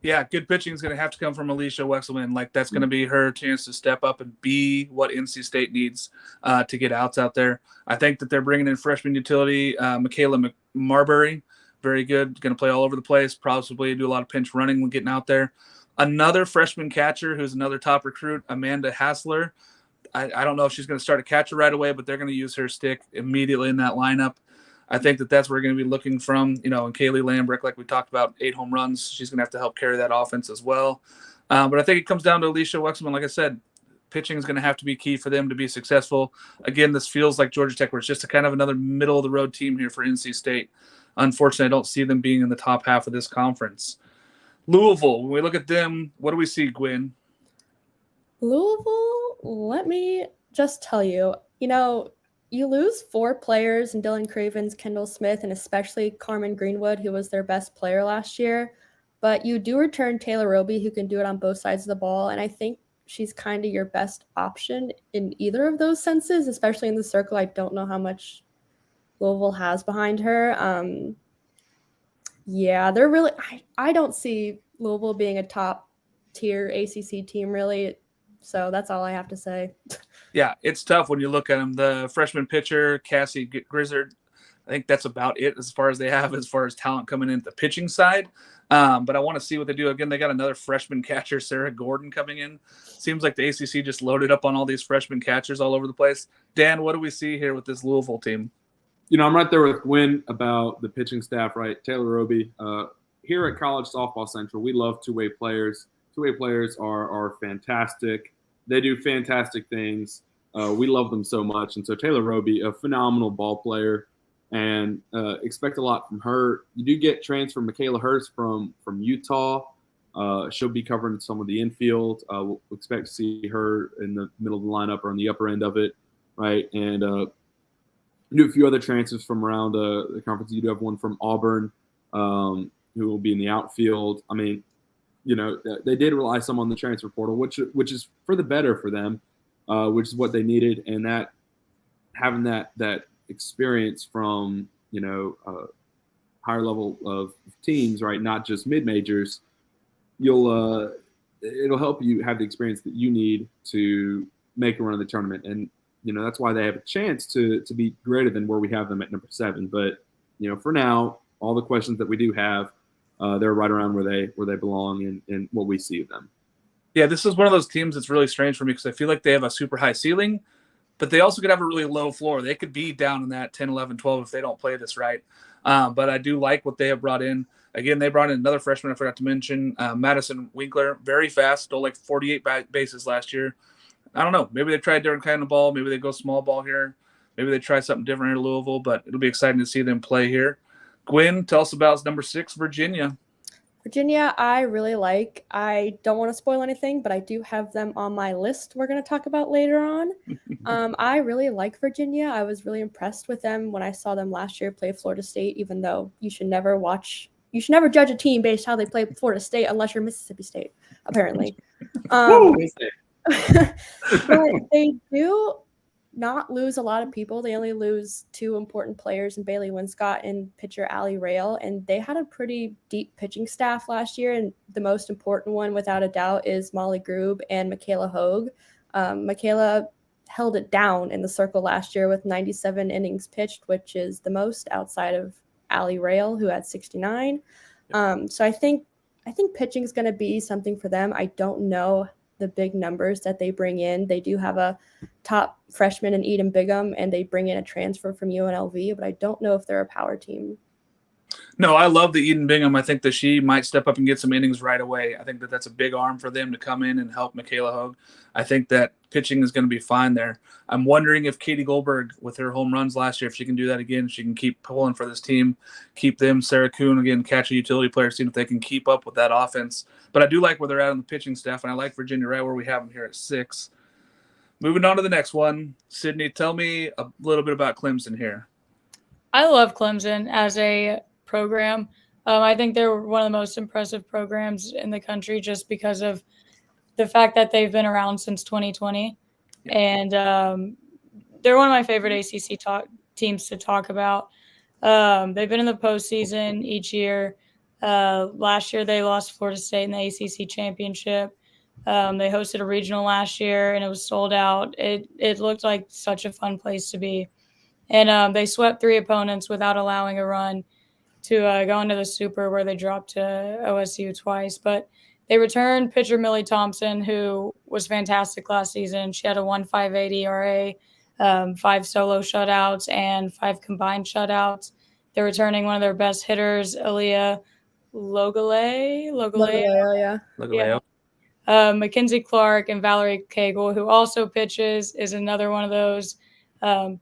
Yeah, good pitching is going to have to come from Alicia Wexelman. Like, that's going to be her chance to step up and be what NC State needs to get outs out there. I think that they're bringing in freshman utility, Michaela Marbury. Very good. Going to play all over the place. Possibly do a lot of pinch running when getting out there. Another freshman catcher who's another top recruit, Amanda Hassler. I don't know if she's going to start a catcher right away, but they're going to use her stick immediately in that lineup. I think that that's where we're going to be looking from, and Kaylee Lambrick, like we talked about, 8 home runs. She's going to have to help carry that offense as well. But I think it comes down to Alicia Wexelman. Like I said, Pitching is going to have to be key for them to be successful. Again, this feels like Georgia Tech, where it's just a kind of another middle-of-the-road team here for NC State. Unfortunately, I don't see them being in the top half of this conference. Louisville, when we look at them, what do we see, Gwen? Louisville, let me just tell you, you lose 4 players in Dylan Cravens, Kendall Smith, and especially Carmen Greenwood, who was their best player last year. But you do return Taylor Roby, who can do it on both sides of the ball. And I think she's kind of your best option in either of those senses, especially in the circle. I don't know how much Louisville has behind her. Yeah, they're really – I don't see Louisville being a top-tier ACC team, really. So that's all I have to say. Yeah, it's tough when you look at them. The freshman pitcher, Cassie Grizzard, I think that's about it as far as they have as far as talent coming in the pitching side. But I want to see what they do. Again, they got another freshman catcher, Sarah Gordon, coming in. Seems like the ACC just loaded up on all these freshman catchers all over the place. Dan, what do we see here with this Louisville team? I'm right there with Gwen about the pitching staff, right? Taylor Roby. Here at College Softball Central, we love two-way players. Two-way players are fantastic. They do fantastic things. We love them so much. And so Taylor Roby, a phenomenal ball player, and expect a lot from her. You do get transfer Michaela Hurst from Utah. She'll be covering some of the infield. We'll expect to see her in the middle of the lineup or on the upper end of it, right? And do a few other transfers from around the conference. You do have one from Auburn who will be in the outfield. I mean, they did rely some on the transfer portal, which is for the better for them, which is what they needed. And that having that experience from higher level of teams, right, not just mid majors, it'll help you have the experience that you need to make a run of the tournament. And that's why they have a chance to be greater than where we have them at number 7. But for now, all the questions that we do have, they're right around where they belong and what we see of them. Yeah, this is one of those teams that's really strange for me because I feel like they have a super high ceiling, but they also could have a really low floor. They could be down in that 10, 11, 12 if they don't play this right. But I do like what they have brought in. Again, they brought in another freshman I forgot to mention, Madison Winkler, very fast, stole like 48 bases last year. I don't know. Maybe they try a different kind of ball. Maybe they go small ball here. Maybe they try something different here at Louisville, but it'll be exciting to see them play here. Gwen, tell us about number 6, Virginia. Virginia, I really like. I don't want to spoil anything, but I do have them on my list we're going to talk about later on. I really like Virginia. I was really impressed with them when I saw them last year play Florida State, even though you should never judge a team based how they play Florida State unless you're Mississippi State, apparently. But they do not lose a lot of people. They only lose 2 important players in Bailey Winscott and pitcher Allie Rail, and they had a pretty deep pitching staff last year, and the most important one, without a doubt, is Molly Grube and Michaela Hogue. Michaela held it down in the circle last year with 97 innings pitched, which is the most outside of Allie Rail, who had 69. So I think pitching is going to be something for them. I don't know the big numbers that they bring in. They do have a top freshman in Eden Bigham, and they bring in a transfer from UNLV, but I don't know if they're a power team. No, I love the Eden Bingham. I think that she might step up and get some innings right away. I think that that's a big arm for them to come in and help Michaela Hogue. I think that pitching is going to be fine there. I'm wondering if Katie Goldberg, with her home runs last year, if she can do that again, she can keep pulling for this team, keep them. Sarah Kuhn, again, catch a utility player, seeing if they can keep up with that offense. But I do like where they're at on the pitching staff, and I like Virginia right where we have them here at 6. Moving on to the next one. Sydney, tell me a little bit about Clemson here. I love Clemson as a program. I think they're one of the most impressive programs in the country just because of the fact that they've been around since 2020. And they're one of my favorite ACC teams to talk about. They've been in the postseason each year. Last year, they lost Florida State in the ACC championship. They hosted a regional last year, and it was sold out. It looked like such a fun place to be. And they swept 3 opponents without allowing a run to go into the Super, where they dropped to OSU twice. But they returned pitcher Millie Thompson, who was fantastic last season. She had a 1.58 ERA, 5 solo shutouts, and 5 combined shutouts. They're returning one of their best hitters, Aaliyah Logaleo. Yeah. Mackenzie Clark and Valerie Cagle, who also pitches, is another one of those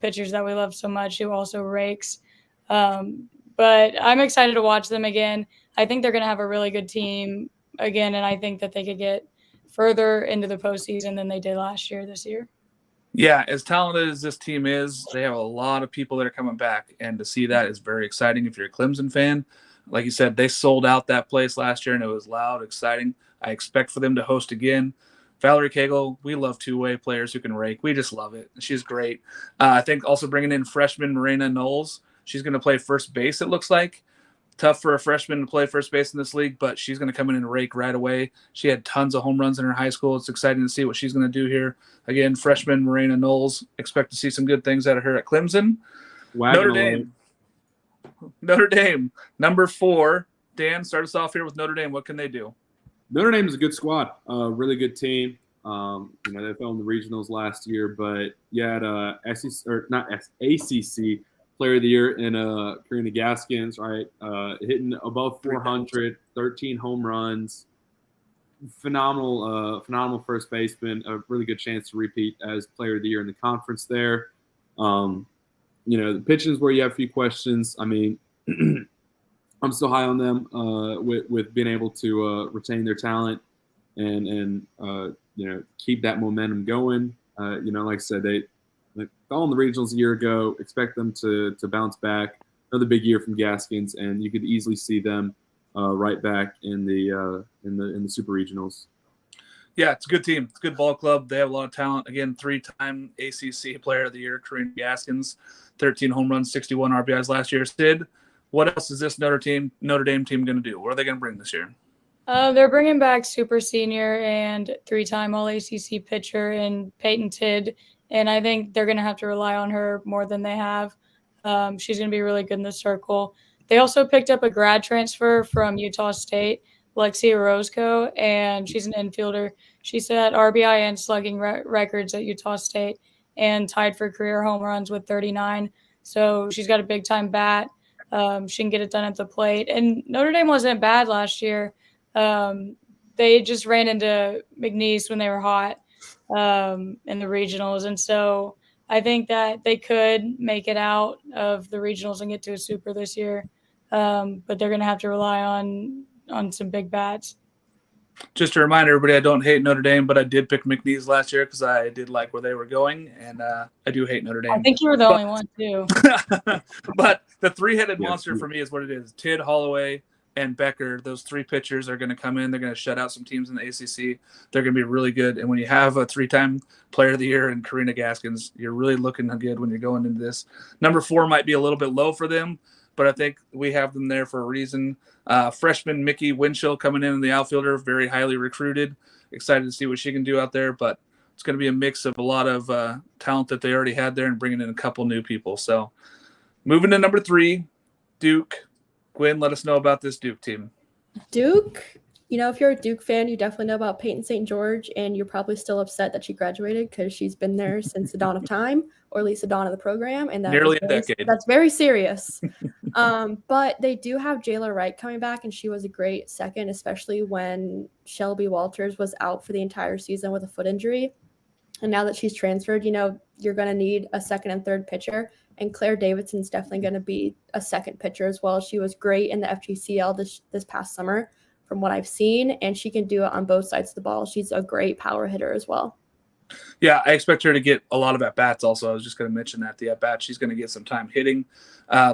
pitchers that we love so much, who also rakes. But I'm excited to watch them again. I think they're going to have a really good team again, and I think that they could get further into the postseason than they did last year this year. Yeah, as talented as this team is, they have a lot of people that are coming back, and to see that is very exciting if you're a Clemson fan. Like you said, they sold out that place last year, and it was loud, exciting. I expect for them to host again. Valerie Cagle, we love two-way players who can rake. We just love it. She's great. I think also bringing in freshman Morena Knowles. She's going to play first base, it looks like. Tough for a freshman to play first base in this league, but she's going to come in and rake right away. She had tons of home runs in her high school. It's exciting to see what she's going to do here. Again, freshman Morena Knowles. Expect to see some good things out of her at Clemson. Notre Dame, number 4. Dan, start us off here with Notre Dame. What can they do? Notre Dame is a good squad, really good team. They fell in the regionals last year, but you had ACC Player of the Year in Karina Gaskins, right? Hitting above 400, 13 home runs. Phenomenal first baseman. A really good chance to repeat as Player of the Year in the conference there. The pitching is where you have a few questions. I mean, I'm still high on them with being able to retain their talent and keep that momentum going. Like I said, they fell in the regionals a year ago. Expect them to bounce back. Another big year from Gaskins, and you could easily see them right back in the super regionals. Yeah, it's a good team. It's a good ball club. They have a lot of talent. Again, 3-time ACC Player of the Year, Karina Gaskins, 13 home runs, 61 RBIs last year. Sid, what else is this Notre Dame team going to do? What are they going to bring this year? They're bringing back super senior and 3-time All-ACC pitcher in Peyton Tidd, and I think they're going to have to rely on her more than they have. She's going to be really good in the circle. They also picked up a grad transfer from Utah State, Lexi Orozco, and she's an infielder. She set RBI and slugging records at Utah State and tied for career home runs with 39. So she's got a big-time bat. She can get it done at the plate. And Notre Dame wasn't bad last year. They just ran into McNeese when they were hot in the regionals. And so I think that they could make it out of the regionals and get to a super this year. But they're going to have to rely on some big bats. Just to remind everybody, I don't hate Notre Dame, but I did pick McNeese last year because I did like where they were going, and I do hate Notre Dame. I think you were the only one, too. But the three-headed monster for me is what it is. Tidd, Holloway, and Becker, those 3 pitchers are going to come in. They're going to shut out some teams in the ACC. They're going to be really good. And when you have a 3-time Player of the Year in Karina Gaskins, you're really looking good when you're going into this. Number 4 might be a little bit low for them, but I think we have them there for a reason. Freshman Mickey Winchell coming in the outfielder, very highly recruited. Excited to see what she can do out there, but it's going to be a mix of a lot of talent that they already had there and bringing in a couple new people. So moving to number 3, Duke. Gwen, let us know about this Duke team. Duke, if you're a Duke fan, you definitely know about Peyton St. George, and you're probably still upset that she graduated because she's been there since the dawn of time, or at least the dawn of the program. And nearly a decade. That's very serious. But they do have Jayla Wright coming back, and she was a great second, especially when Shelby Walters was out for the entire season with a foot injury. And now that she's transferred, you're going to need a second and third pitcher. And Claire Davidson's definitely going to be a second pitcher as well. She was great in the FGCL this past summer from what I've seen, and she can do it on both sides of the ball. She's a great power hitter as well. Yeah, I expect her to get a lot of at-bats also. I was just going to mention that, the at-bat. She's going to get some time hitting.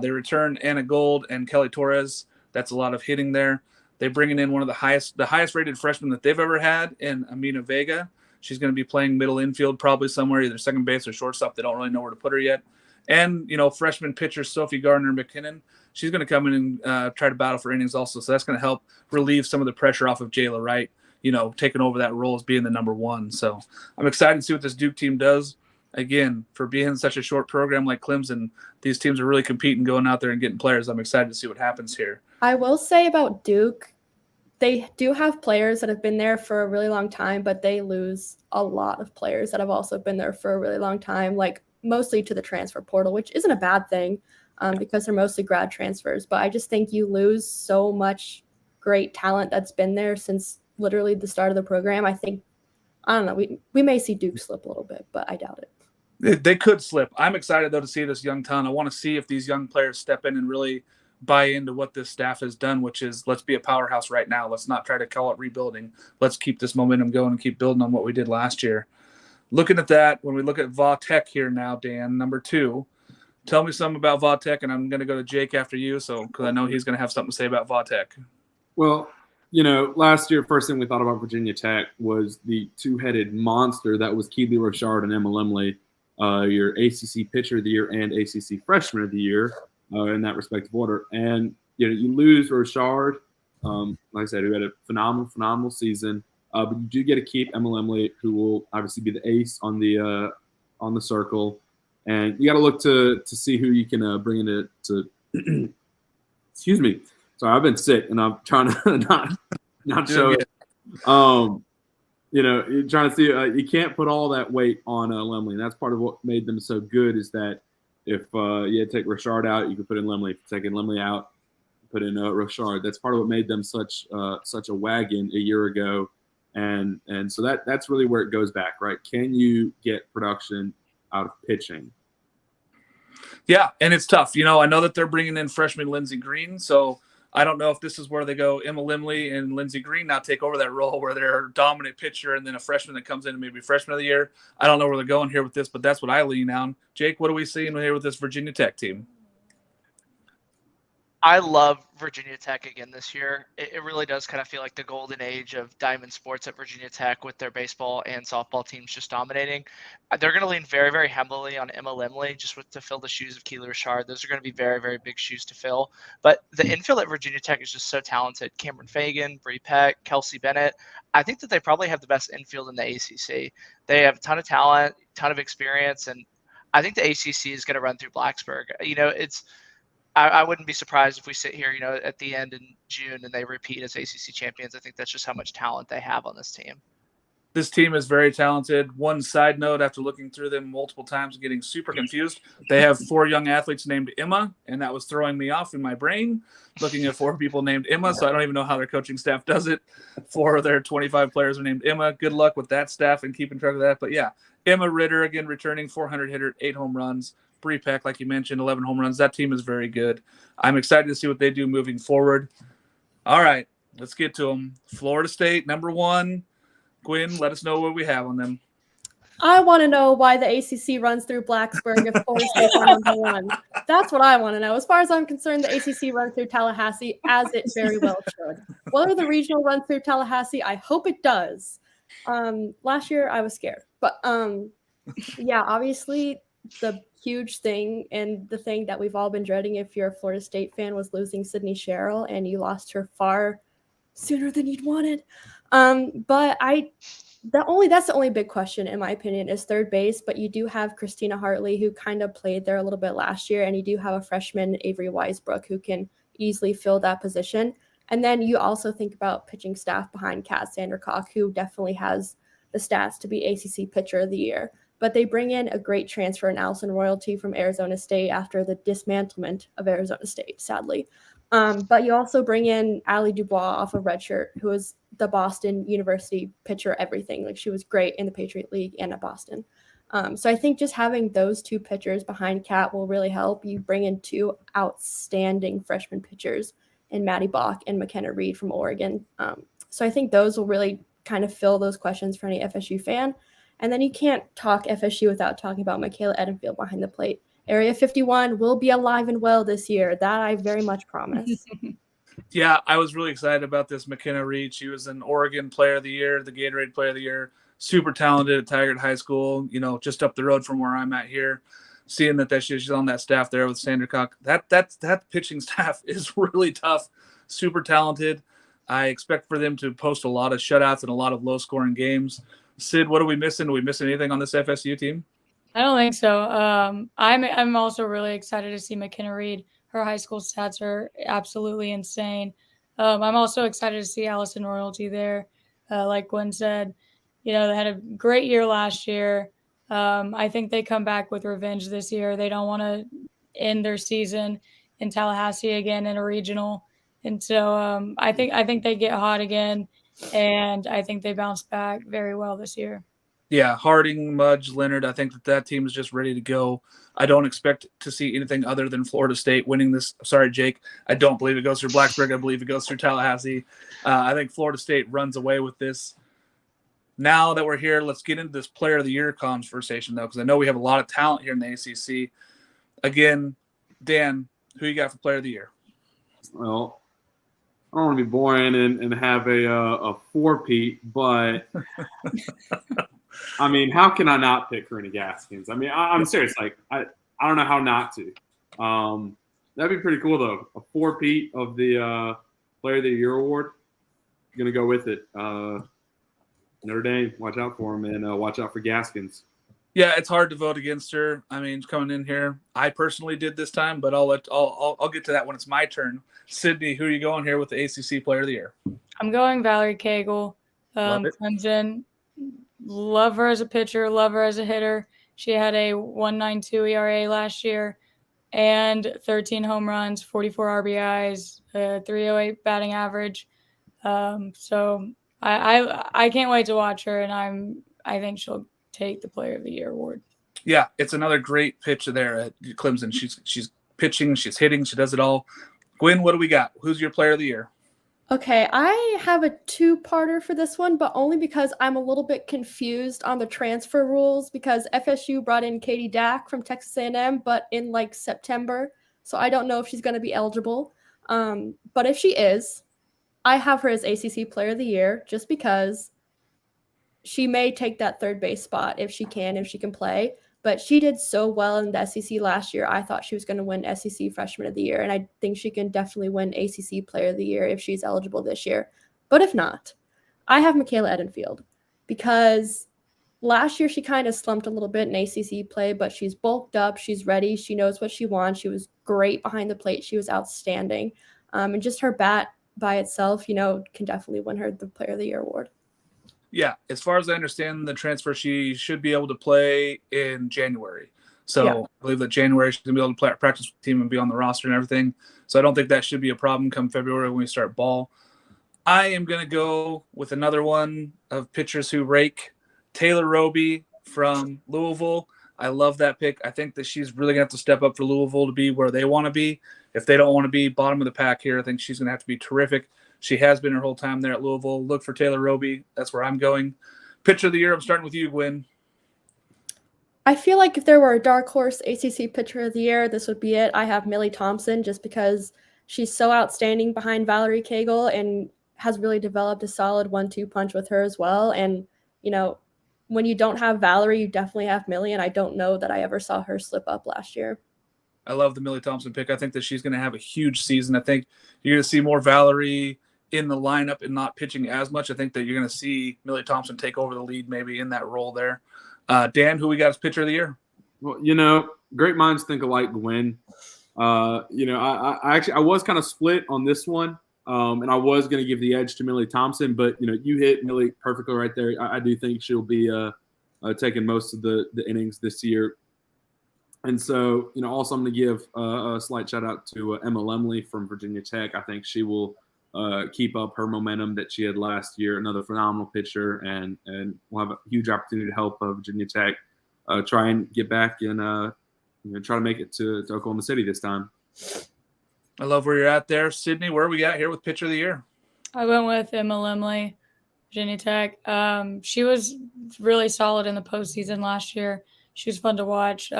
They return Anna Gold and Kelly Torres. That's a lot of hitting there. They're bringing in one of the highest-rated freshmen that they've ever had in Amina Vega. She's going to be playing middle infield probably somewhere, either second base or shortstop. They don't really know where to put her yet. And, freshman pitcher Sophie Gardner-McKinnon, she's going to come in and try to battle for innings also. So that's going to help relieve some of the pressure off of Jayla Wright, taking over that role as being the number 1. So I'm excited to see what this Duke team does. Again, for being such a short program like Clemson, these teams are really competing, going out there and getting players. I'm excited to see what happens here. I will say about Duke, they do have players that have been there for a really long time, but they lose a lot of players that have also been there for a really long time, like mostly to the transfer portal, which isn't a bad thing because they're mostly grad transfers. But I just think you lose so much great talent that's been there since literally the start of the program, I don't know, we may see Duke slip a little bit, but I doubt it. They could slip. I'm excited, though, to see this young talent. I want to see if these young players step in and really buy into what this staff has done, which is let's be a powerhouse right now. Let's not try to call it rebuilding. Let's keep this momentum going and keep building on what we did last year. Looking at that, when we look at Va Tech here now, Dan, number 2, tell me something about Va Tech, and I'm going to go to Jake after you, because I know he's going to have something to say about Va Tech. Well, last year, first thing we thought about Virginia Tech was the two-headed monster that was Keely Rochard and Emma Limley, your ACC Pitcher of the Year and ACC Freshman of the Year in that respective order. And, you lose Rochard, like I said, who had a phenomenal season. But you do get to keep Emma Limley, who will obviously be the ace on the circle. And you got to look to see who you can bring in to excuse me. Sorry, I've been sick, and I'm trying to not show it. You're trying to see. You can't put all that weight on Limley, and that's part of what made them so good. Is that if you had to take Rochard out, you could put in Limley. If you're taking Limley out, put in Rochard. That's part of what made them such a wagon a year ago, and so that's really where it goes back, right? Can you get production out of pitching? Yeah, and it's tough. I know that they're bringing in freshman Lindsey Green, so I don't know if this is where they go Emma Limley and Lindsey Green now take over that role where they're a dominant pitcher and then a freshman that comes in and maybe freshman of the year. I don't know where they're going here with this, but that's what I lean on. Jake, what are we seeing here with this Virginia Tech team? I love Virginia Tech again this year. It really does kind of feel like the golden age of diamond sports at Virginia Tech with their baseball and softball teams just dominating. They're going to lean very, very heavily on Emma Limley just to fill the shoes of Keely Rochard. Those are going to be very, very big shoes to fill. But the infield at Virginia Tech is just so talented. Cameron Fagan, Bree Peck, Kelsey Bennett. I think that they probably have the best infield in the ACC. They have a ton of talent, ton of experience, and I think the ACC is going to run through Blacksburg. I wouldn't be surprised if we sit here, at the end in June and they repeat as ACC champions. I think that's just how much talent they have on this team. This team is very talented. One side note, after looking through them multiple times and getting super confused, they have 4 young athletes named Emma, and that was throwing me off in my brain, looking at 4 people named Emma, so I don't even know how their coaching staff does it. 4 of their 25 players are named Emma. Good luck with that staff and keeping track of that. But, yeah, Emma Ritter, again, returning 400 hitter, 8 home runs. Bree Peck, like you mentioned, 11 home runs. That team is very good. I'm excited to see what they do moving forward. All right, let's get to them. Florida State, number 1. Gwen, let us know what we have on them. I want to know why the ACC runs through Blacksburg if Florida State are number 1. That's what I want to know. As far as I'm concerned, the ACC runs through Tallahassee, as it very well should. Whether the regional runs through Tallahassee, I hope it does. Last year, I was scared. But, yeah, obviously the huge thing and the thing that we've all been dreading if you're a Florida State fan was losing Sydney Sherrill, and you lost her far sooner than you'd wanted. But that's the only big question in my opinion is third base, but you do have Christina Hartley who kind of played there a little bit last year, and you do have a freshman Avery Weisbrook who can easily fill that position. And then you also think about pitching staff behind Kat Sandercock, who definitely has the stats to be ACC Pitcher of the Year. But they bring in a great transfer in Allison Royalty from Arizona State after the dismantlement of Arizona State, sadly. But you also bring in Allie Dubois off of redshirt, who is the Boston University pitcher, everything. Like, she was great in the Patriot League and at Boston. So I think just having those 2 pitchers behind Kat will really help. You bring in 2 outstanding freshman pitchers in Maddie Bach and McKenna Reed from Oregon. So I think those will really kind of fill those questions for any FSU fan. And then you can't talk FSU without talking about Michaela Edenfield behind the plate. Area 51 will be alive and well this year. That I very much promise. Yeah, I was really excited about this McKenna Reed. She was an Oregon Player of the Year, the Gatorade Player of the Year, super talented at Tigard High School, just up the road from where I'm at here. Seeing that she's on that staff there with Sandercock, that pitching staff is really tough, super talented. I expect for them to post a lot of shutouts and a lot of low-scoring games. Sid, what are we missing? Are we missing anything on this FSU team? I don't think so. I'm also really excited to see McKenna Reed. Her high school stats are absolutely insane. I'm also excited to see Allison Royalty there. Like Gwen said, they had a great year last year. I think they come back with revenge this year. They don't want to end their season in Tallahassee again in a regional. And so I think they get hot again. and I think they bounced back very well this year. Yeah, Harding, Mudge, Leonard. I think that team is just ready to go. I don't expect to see anything other than Florida State winning this. Sorry, Jake. I don't believe it goes through Blacksburg. I believe it goes through Tallahassee. I think Florida State runs away with this. Now that we're here, let's get into this Player of the Year conversation, though, because I know we have a lot of talent here in the ACC. Again, Dan, who you got for Player of the Year? Well, I don't want to be boring and have a four-peat, but I mean, how can I not pick Karina Gaskins? I mean, I'm serious. Like, I don't know how not to. That'd be pretty cool, though. A four-peat of the Player of the Year award. Gonna go with it. Notre Dame, watch out for them, and watch out for Gaskins. Yeah, it's hard to vote against her. I mean, coming in here, I personally did this time, but I'll get to that when it's my turn. Sydney, who are you going here with the ACC Player of the Year? I'm going Valerie Cagle, Clemson. Love her as a pitcher, love her as a hitter. She had a 1.92 ERA last year and 13 home runs, 44 RBIs, 308 batting average. So I can't wait to watch her, and I think she'll take the Player of the Year award. Yeah, it's another great pitch there at Clemson. She's pitching, she's hitting, she does it all. Gwen, what do we got? Who's your Player of the Year? Okay, I have a two-parter for this one, but only because I'm a little bit confused on the transfer rules because FSU brought in Katie Dack from Texas A&M, but in like September, so I don't know if she's going to be eligible. But if she is, I have her as ACC Player of the Year just because she may take that third base spot if she can play. But she did so well in the SEC last year. I thought she was going to win SEC Freshman of the Year, and I think she can definitely win ACC Player of the Year if she's eligible this year. But if not, I have Michaela Edenfield because last year she kind of slumped a little bit in ACC play, but she's bulked up, she's ready, she knows what she wants. She was great behind the plate. She was outstanding. And just her bat by itself, can definitely win her the Player of the Year award. Yeah, as far as I understand the transfer, she should be able to play in January. So Yeah. I believe that January she's going to be able to practice with the team and be on the roster and everything. So I don't think that should be a problem come February when we start ball. I am going to go with another one of pitchers who rake, Taylor Roby from Louisville. I love that pick. I think that she's really going to have to step up for Louisville to be where they want to be. If they don't want to be bottom of the pack here, I think she's going to have to be terrific. She has been her whole time there at Louisville. Look for Taylor Roby. That's where I'm going. Pitcher of the Year, I'm starting with you, Gwen. I feel like if there were a dark horse ACC Pitcher of the Year, this would be it. I have Millie Thompson just because she's so outstanding behind Valerie Cagle and has really developed a solid 1-2 punch with her as well. And, when you don't have Valerie, you definitely have Millie, and I don't know that I ever saw her slip up last year. I love the Millie Thompson pick. I think that she's going to have a huge season. I think you're going to see more Valerie in the lineup and not pitching as much. I think that you're going to see Millie Thompson take over the lead maybe in that role there. Dan, who we got as Pitcher of the Year? Well, great minds think alike, Gwen. I was kind of split on this one, and I was going to give the edge to Millie Thompson, but, you hit Millie perfectly right there. I do think she'll be taking most of the innings this year. And so, also I'm going to give a slight shout out to Emma Lemley from Virginia Tech. I think she will keep up her momentum that she had last year. Another phenomenal pitcher, and will have a huge opportunity to help Virginia Tech try and get back and try to make it to Oklahoma City this time. I love where you're at there. Sydney, where are we at here with Pitcher of the Year? I went with Emma Lemley, Virginia Tech. She was really solid in the postseason last year. She was fun to watch.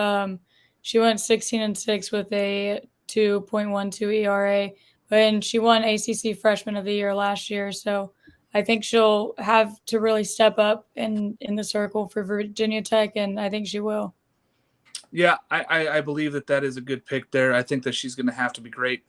She went 16-6 with a 2.12 ERA, and she won ACC Freshman of the Year last year. So I think she'll have to really step up in the circle for Virginia Tech, and I think she will. Yeah, I believe that is a good pick there. I think that she's going to have to be great.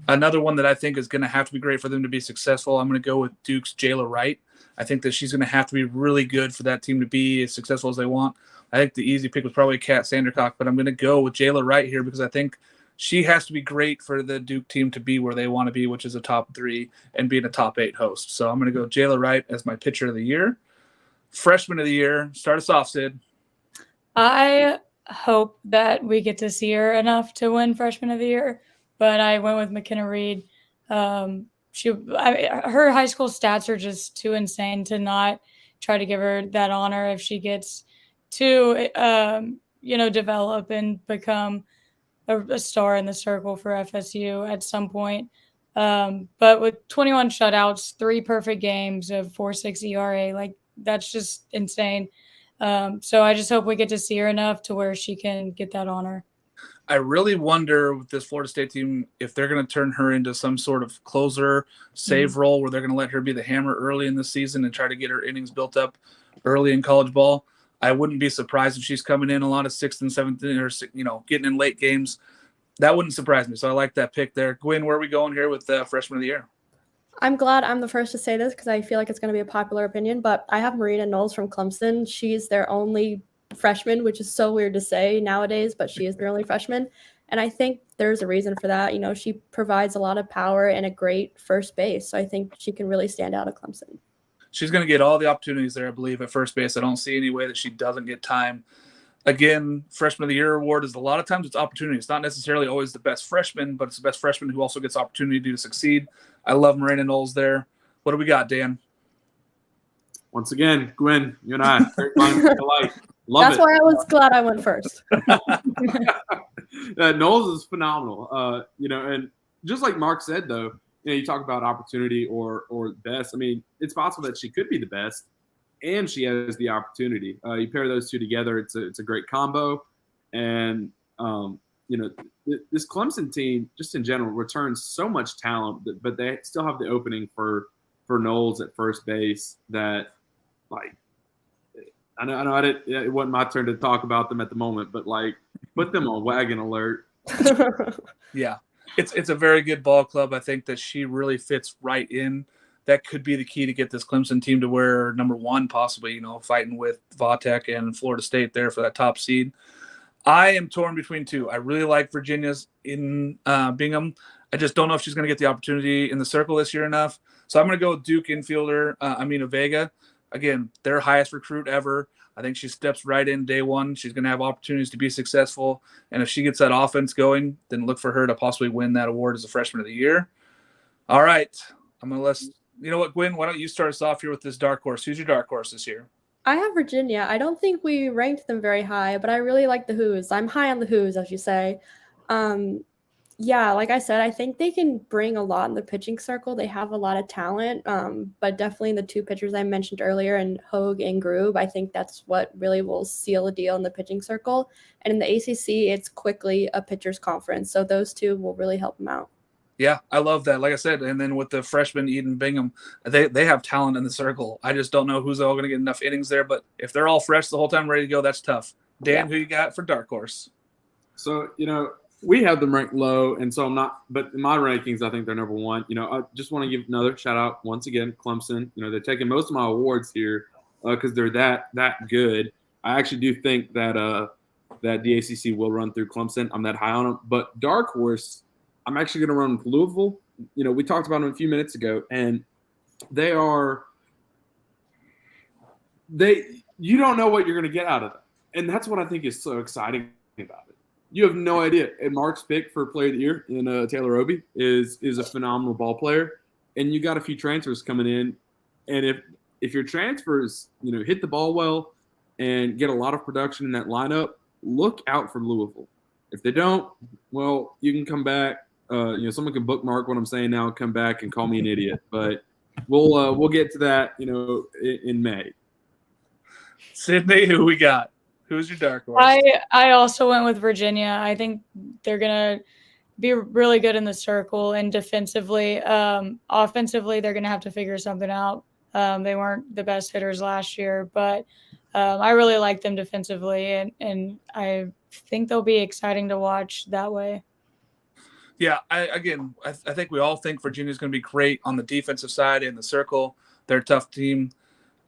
Another one that I think is going to have to be great for them to be successful, I'm going to go with Duke's Jayla Wright. I think that she's going to have to be really good for that team to be as successful as they want. I think the easy pick was probably Kat Sandercock, but I'm going to go with Jayla Wright here because I think she has to be great for the Duke team to be where they want to be, which is a top 3 and being a top 8 host. So I'm going to go Jayla Wright as my Pitcher of the Year. Freshman of the Year, start us off, Sid. I hope that we get to see her enough to win Freshman of the Year, but I went with McKenna Reed. her high school stats are just too insane to not try to give her that honor if she gets to develop and become a star in the circle for FSU at some point. But with 21 shutouts, 3 perfect games of 4.6 ERA, like that's just insane. So I just hope we get to see her enough to where she can get that honor. I really wonder with this Florida State team if they're going to turn her into some sort of closer save role where they're going to let her be the hammer early in the season and try to get her innings built up early in college ball. I wouldn't be surprised if she's coming in a lot of 6th and 7th or getting in late games. That wouldn't surprise me. So I like that pick there. Gwen, where are we going here with freshman of the year? I'm glad I'm the first to say this because I feel like it's going to be a popular opinion, but I have Marina Knowles from Clemson. She's their only freshman, which is so weird to say nowadays, but she is their only freshman. And I think there's a reason for that. She provides a lot of power and a great first base. So I think she can really stand out at Clemson. She's going to get all the opportunities there, I believe, at first base. I don't see any way that she doesn't get time. Again, Freshman of the Year award is a lot of times it's opportunity. It's not necessarily always the best freshman, but it's the best freshman who also gets opportunity to succeed. I love Marina Knowles there. What do we got, Dan? Once again, Gwen, you and I, great minds think alike. Love That's it. why I was glad I went first. Knowles is phenomenal. And just like Mark said, though, you talk about opportunity or best. I mean, it's possible that she could be the best, and she has the opportunity. You pair those two together, it's a great combo. And this Clemson team, just in general, returns so much talent, but they still have the opening for Knowles at first base. That, like, I know it wasn't my turn to talk about them at the moment, but like, put them on wagon alert. Yeah. It's a very good ball club. I think that she really fits right in. That could be the key to get this Clemson team to where number 1, possibly, fighting with Vautech and Florida State there for that top seed. I am torn between 2. I really like Virginia's in Bingham. I just don't know if she's going to get the opportunity in the circle this year enough. So I'm going to go with Duke infielder Amina Vega. Again, their highest recruit ever. I think she steps right in day one. She's going to have opportunities to be successful. And if she gets that offense going, then look for her to possibly win that award as a freshman of the year. All right. You know what, Gwen, why don't you start us off here with this dark horse? Who's your dark horse this year? I have Virginia. I don't think we ranked them very high, but I really like the Who's. I'm high on the Who's, as you say. Yeah, like I said, I think they can bring a lot in the pitching circle. They have a lot of talent, but definitely the 2 pitchers I mentioned earlier, and Hogue and Grube, I think that's what really will seal a deal in the pitching circle. And in the ACC, it's quickly a pitcher's conference, so those 2 will really help them out. Yeah, I love that. Like I said, and then with the freshman Eden Bingham, they have talent in the circle. I just don't know who's all going to get enough innings there, but if they're all fresh the whole time, ready to go, that's tough. Dan, Who you got for dark horse? So, we have them ranked low, and so I'm not. But in my rankings, I think they're number 1. I just want to give another shout out once again, Clemson. They're taking most of my awards here because they're that good. I actually do think that that the ACC will run through Clemson. I'm that high on them. But dark horse, I'm actually going to run with Louisville. We talked about them a few minutes ago, and you don't know what you're going to get out of them, and that's what I think is so exciting about it. You have no idea. And Mark's pick for Player of the Year in Taylor Obi is a phenomenal ball player. And you got a few transfers coming in. And if your transfers, hit the ball well and get a lot of production in that lineup, look out for Louisville. If they don't, well, you can come back. Someone can bookmark what I'm saying now and come back and call me an idiot. But we'll get to that, in May. Sydney, who we got? Who's your dark horse? I also went with Virginia. I think they're going to be really good in the circle and defensively. Offensively, they're going to have to figure something out. They weren't the best hitters last year, but I really like them defensively, and I think they'll be exciting to watch that way. Yeah, I think we all think Virginia's going to be great on the defensive side in the circle. They're a tough team.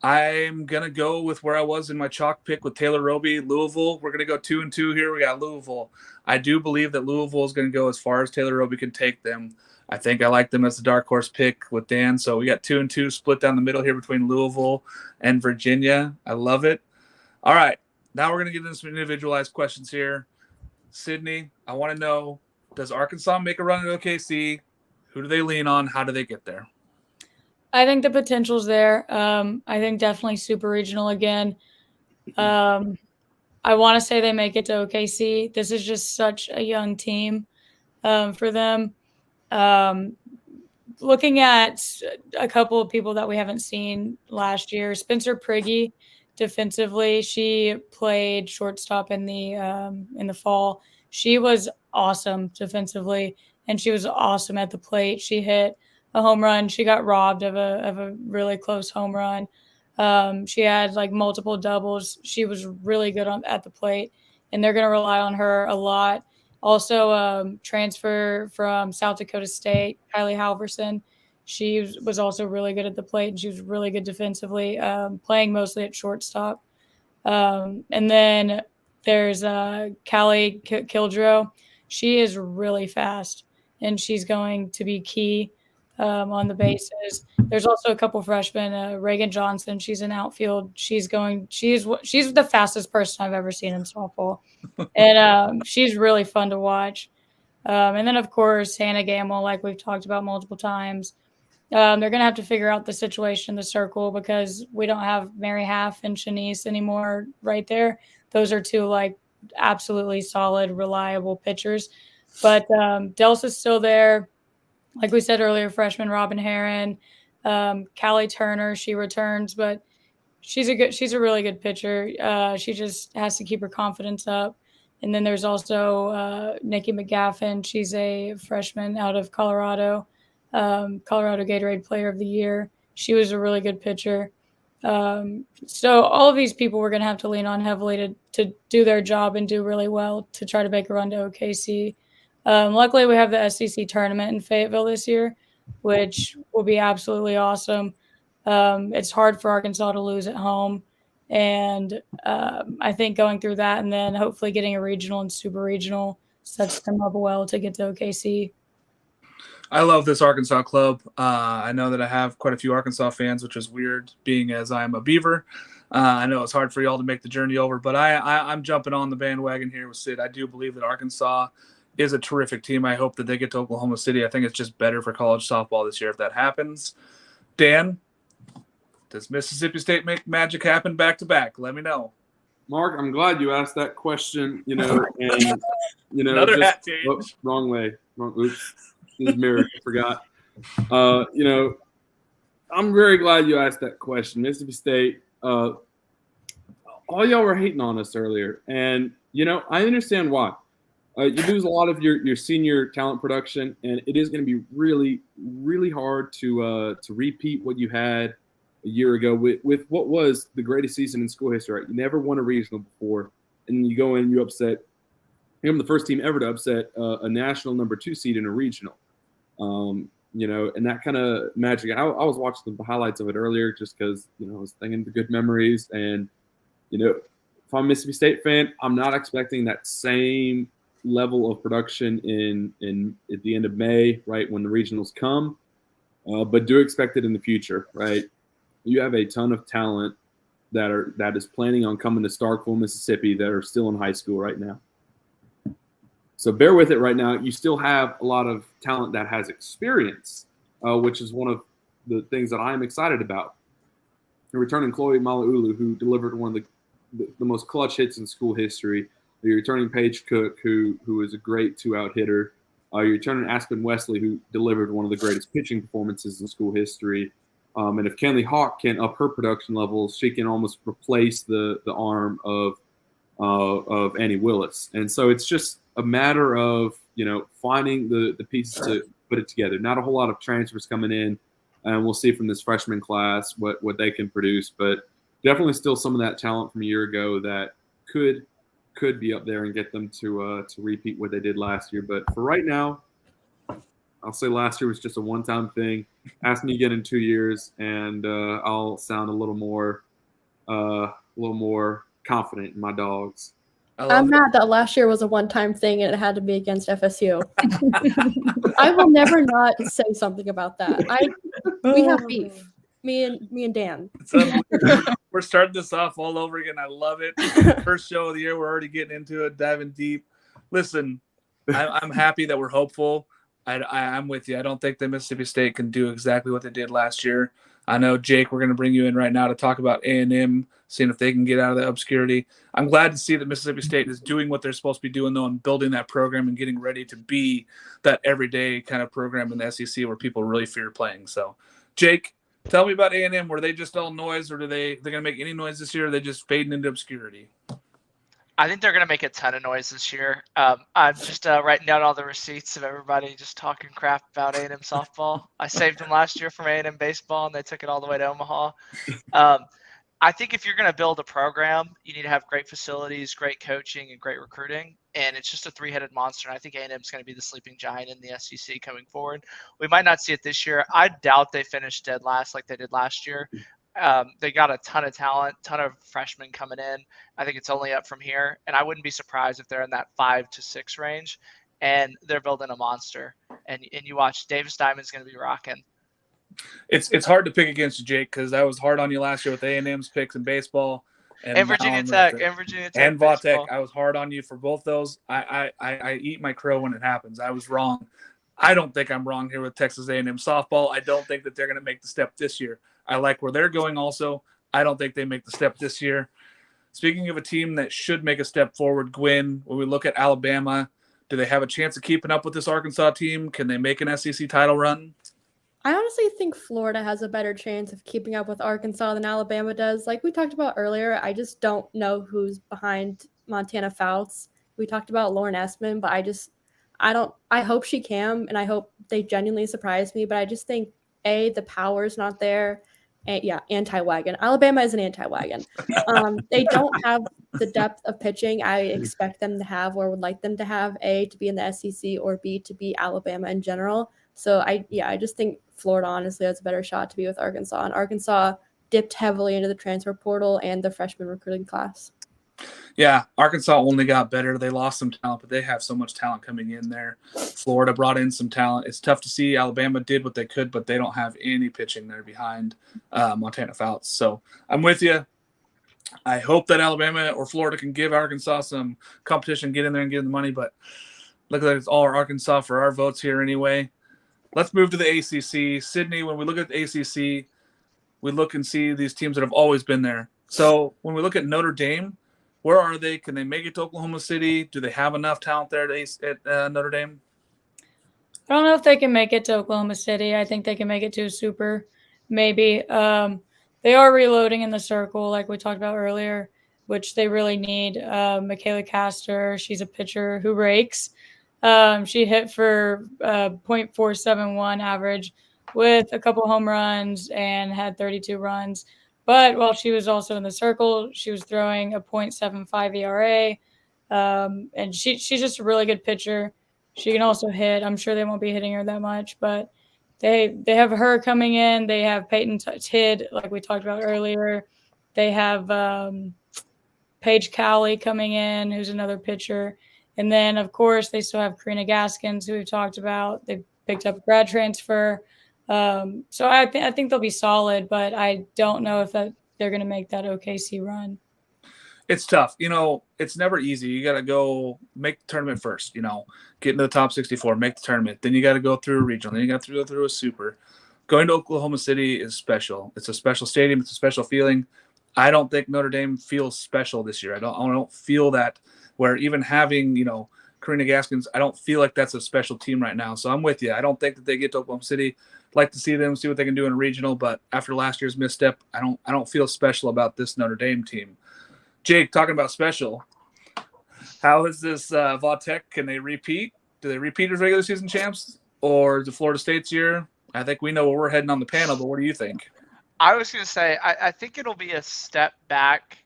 I'm going to go with where I was in my chalk pick with Taylor Roby, Louisville. We're going to go 2-2 here. We got Louisville. I do believe that Louisville is going to go as far as Taylor Roby can take them. I think I like them as the dark horse pick with Dan. So we got 2-2 split down the middle here between Louisville and Virginia. I love it. All right. Now we're going to get into some individualized questions here. Sydney, I want to know, does Arkansas make a run at OKC? Who do they lean on? How do they get there? I think the potential's there. I think definitely super regional again. I want to say they make it to OKC. This is just such a young team for them. Looking at a couple of people that we haven't seen last year, Spencer Priggy, defensively, she played shortstop in the fall. She was awesome defensively, and she was awesome at the plate. She hit a home run. She got robbed of a really close home run. She had like multiple doubles. She was really good at the plate, and they're going to rely on her a lot. Also, transfer from South Dakota State, Kylie Halverson. She was also really good at the plate, and she was really good defensively, playing mostly at shortstop. And then there's Callie Kildrow. She is really fast, and she's going to be key on the bases. There's also a couple freshmen, Reagan Johnson. She's in outfield. She's the fastest person I've ever seen in softball, and she's really fun to watch. And then of course Hannah Gamble, like we've talked about multiple times. They're going to have to figure out the situation in the circle because we don't have Mary Half and Shanice anymore right there. Those are two like absolutely solid, reliable pitchers. But Delsa's still there. Like we said earlier, freshman Robin Heron, Callie Turner, she returns, but she's a really good pitcher. She just has to keep her confidence up. And then there's also Nikki McGaffin. She's a freshman out of Colorado. Colorado Gatorade Player of the Year. She was a really good pitcher. So all of these people we're going to have to lean on heavily to do their job and do really well to try to make a run to OKC. Luckily, we have the SEC tournament in Fayetteville this year, which will be absolutely awesome. It's hard for Arkansas to lose at home. And I think going through that and then hopefully getting a regional and super regional sets them up well to get to OKC. I love this Arkansas club. I know that I have quite a few Arkansas fans, which is weird, being as I am a Beaver. I know it's hard for y'all to make the journey over, but I'm jumping on the bandwagon here with Sid. I do believe that Arkansas is a terrific team. I hope that they get to Oklahoma City. I think it's just better for college softball this year if that happens. Dan, does Mississippi State make magic happen back-to-back? Let me know. Mark, I'm glad you asked that question, and Another just, hat change. Oh, wrong way. Oops. His mirror, I forgot. I'm very glad you asked that question. Mississippi State, all y'all were hating on us earlier, and I understand why. You lose a lot of your senior talent production, and it is going to be really, really hard to repeat what you had a year ago with what was the greatest season in school history. Right? You never won a regional before, and you go in, you upset. I'm the first team ever to upset a national number 2 seed in a regional. And that kind of magic. I was watching the highlights of it earlier just because, I was thinking the good memories. And, if I'm a Mississippi State fan, I'm not expecting that same level of production in at the end of May, right, when the regionals come, but do expect it in the future, right? You have a ton of talent that is planning on coming to Starkville, Mississippi that are still in high school right now. So bear with it right now. You still have a lot of talent that has experience, which is one of the things that I'm excited about. You're returning Chloe Malaulu, who delivered one of the most clutch hits in school history. You're returning Paige Cook, who is a great 2-out hitter. You're returning Aspen Wesley, who delivered one of the greatest pitching performances in school history. And if Kenley Hawk can up her production levels, she can almost replace the arm of Annie Willis. And so it's just a matter of, finding the pieces to put it together. Not a whole lot of transfers coming in, and we'll see from this freshman class what they can produce. But definitely still some of that talent from a year ago that could be up there and get them to repeat what they did last year. But for right now, I'll say last year was just a one-time thing. Ask me again in 2 years, and I'll sound a little more confident in my dogs. I'm mad that last year was a one-time thing and it had to be against FSU. I will never not say something about that. We have beef. Me and Dan. We're starting this off all over again. I love it. First show of the year. We're already getting into it, diving deep. Listen, I'm happy that we're hopeful. I'm with you. I don't think that Mississippi State can do exactly what they did last year. I know, Jake, we're going to bring you in right now to talk about A&M, seeing if they can get out of the obscurity. I'm glad to see that Mississippi State is doing what they're supposed to be doing, though, and building that program and getting ready to be that everyday kind of program in the SEC where people really fear playing. So, Jake, tell me about A&M. Were they just all noise, or they're going to make any noise this year, or are they just fading into obscurity? I think they're going to make a ton of noise this year. I'm just writing down all the receipts of everybody just talking crap about A&M softball. I saved them last year from A&M baseball, and they took it all the way to Omaha. I think if you're going to build a program, you need to have great facilities, great coaching, and great recruiting. And it's just a three-headed monster. And I think A&M is going to be the sleeping giant in the SEC coming forward. We might not see it this year. I doubt they finish dead last like they did last year. They got a ton of talent, ton of freshmen coming in. I think it's only up from here, and I wouldn't be surprised if they're in that 5 to 6 range, and they're building a monster. And you watch, Davis Diamond's going to be rocking. It's hard to pick against you, Jake, because I was hard on you last year with A&M's picks in baseball and Virginia Tech and Vatech. I was hard on you for both those. I eat my crow when it happens. I was wrong. I don't think I'm wrong here with Texas A&M softball. I don't think that they're going to make the step this year. I like where they're going also. I don't think they make the step this year. Speaking of a team that should make a step forward, Gwen, when we look at Alabama, do they have a chance of keeping up with this Arkansas team? Can they make an SEC title run? I honestly think Florida has a better chance of keeping up with Arkansas than Alabama does. Like we talked about earlier, I just don't know who's behind Montana Fouts. We talked about Lauren Essman, but I hope she can, and I hope they genuinely surprise me, but I just think, the power's not there. Anti-wagon. Alabama is an anti-wagon. They don't have the depth of pitching I expect them to have or would like them to have, A, to be in the SEC, or B, to be Alabama in general. So I just think Florida honestly has a better shot to be with Arkansas. And Arkansas dipped heavily into the transfer portal and the freshman recruiting class. Yeah, Arkansas only got better. They lost some talent, but they have so much talent coming in there. Florida brought in some talent. It's tough to see. Alabama did what they could, but they don't have any pitching there behind Montana Fouts. So I'm with you. I hope that Alabama or Florida can give Arkansas some competition, get in there and get them the money, but look like it's all Arkansas for our votes here anyway. Let's move to the ACC. Sydney, when we look at the ACC, we look and see these teams that have always been there. So when we look at Notre Dame, where are they? Can they make it to Oklahoma City? Do they have enough talent there at Notre Dame? I don't know if they can make it to Oklahoma City. I think they can make it to a super, maybe. They are reloading in the circle, like we talked about earlier, which they really need. Michaela Castor, she's a pitcher who rakes. She hit for .471 average with a couple home runs and had 32 runs. But while she was also in the circle, she was throwing a .75 ERA. And she's just a really good pitcher. She can also hit. I'm sure they won't be hitting her that much, but they have her coming in. They have Peyton Tidd, like we talked about earlier. They have Paige Cowley coming in, who's another pitcher. And then, of course, they still have Karina Gaskins, who we've talked about. They picked up a grad transfer. So I think they'll be solid, but I don't know if they're going to make that OKC run. It's tough. It's never easy. You got to go make the tournament first, get into the top 64, make the tournament. Then you got to go through a regional. Then you got to go through a super. Going to Oklahoma City is special. It's a special stadium. It's a special feeling. I don't think Notre Dame feels special this year. I don't feel that, where even having, Karina Gaskins, I don't feel like that's a special team right now. So I'm with you. I don't think that they get to Oklahoma City. Like to see them, see what they can do in a regional, but after last year's misstep, I don't feel special about this Notre Dame team. Jake, talking about special, how is this Vatech? Can they repeat? Do they repeat as regular season champs, or is it Florida State's year? I think we know where we're heading on the panel, but what do you think? I was going to say, I think it'll be a step back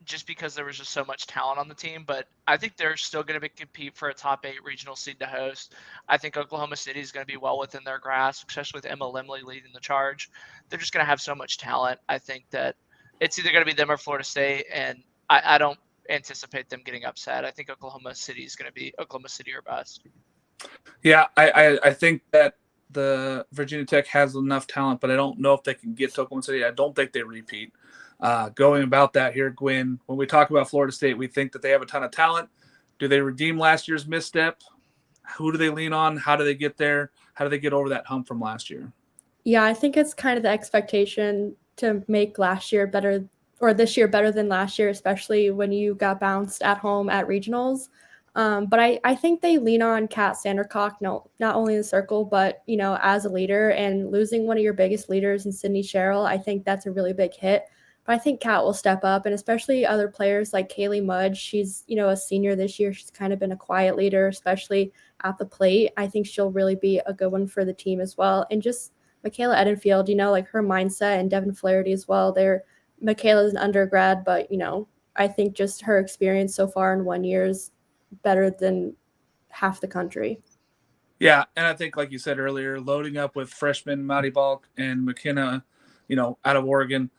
just because there was just so much talent on the team, but I think they're still going to compete for a top 8 regional seed to host. I think Oklahoma City is going to be well within their grasp, especially with Emma Limley leading the charge. They're just going to have so much talent. I think that it's either going to be them or Florida State, and I don't anticipate them getting upset. I think Oklahoma City is going to be Oklahoma City or bust. Yeah, I think that the Virginia Tech has enough talent, but I don't know if they can get to Oklahoma City. I don't think they repeat. Going about that here, Gwen, when we talk about Florida State, we think that they have a ton of talent. Do they redeem last year's misstep? Who do they lean on? How do they get there? How do they get over that hump from last year? Yeah, I think it's kind of the expectation to make last year better or this year better than last year, especially when you got bounced at home at regionals. But I think they lean on Kat Sandercock, not only in the circle, but, as a leader, and losing one of your biggest leaders in Sydney Sherrill, I think that's a really big hit. But I think Kat will step up, and especially other players like Kaylee Mudge. She's, a senior this year. She's kind of been a quiet leader, especially at the plate. I think she'll really be a good one for the team as well. And just Michaela Edenfield, like her mindset, and Devin Flaherty as well. Michaela's an undergrad, but, I think just her experience so far in 1 year is better than half the country. Yeah, and I think, like you said earlier, loading up with freshman Maddie Balk and McKenna, out of Oregon,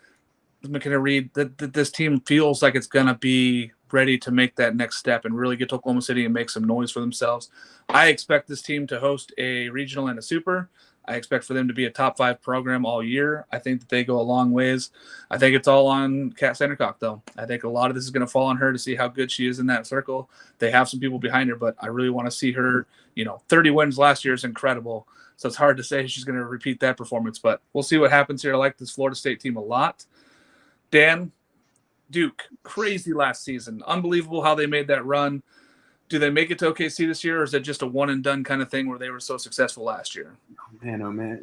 McKenna Reed, that this team feels like it's going to be ready to make that next step and really get to Oklahoma City and make some noise for themselves. I expect this team to host a regional and a super. I expect for them to be a top 5 program all year. I think that they go a long ways. I think it's all on Kat Sandercock, though. I think a lot of this is going to fall on her to see how good she is in that circle. They have some people behind her, but I really want to see her. 30 wins last year is incredible. So it's hard to say she's going to repeat that performance, but we'll see what happens here. I like this Florida State team a lot. Dan, Duke, crazy last season. Unbelievable how they made that run. Do they make it to OKC this year, or is it just a one-and-done kind of thing where they were so successful last year? Oh, man.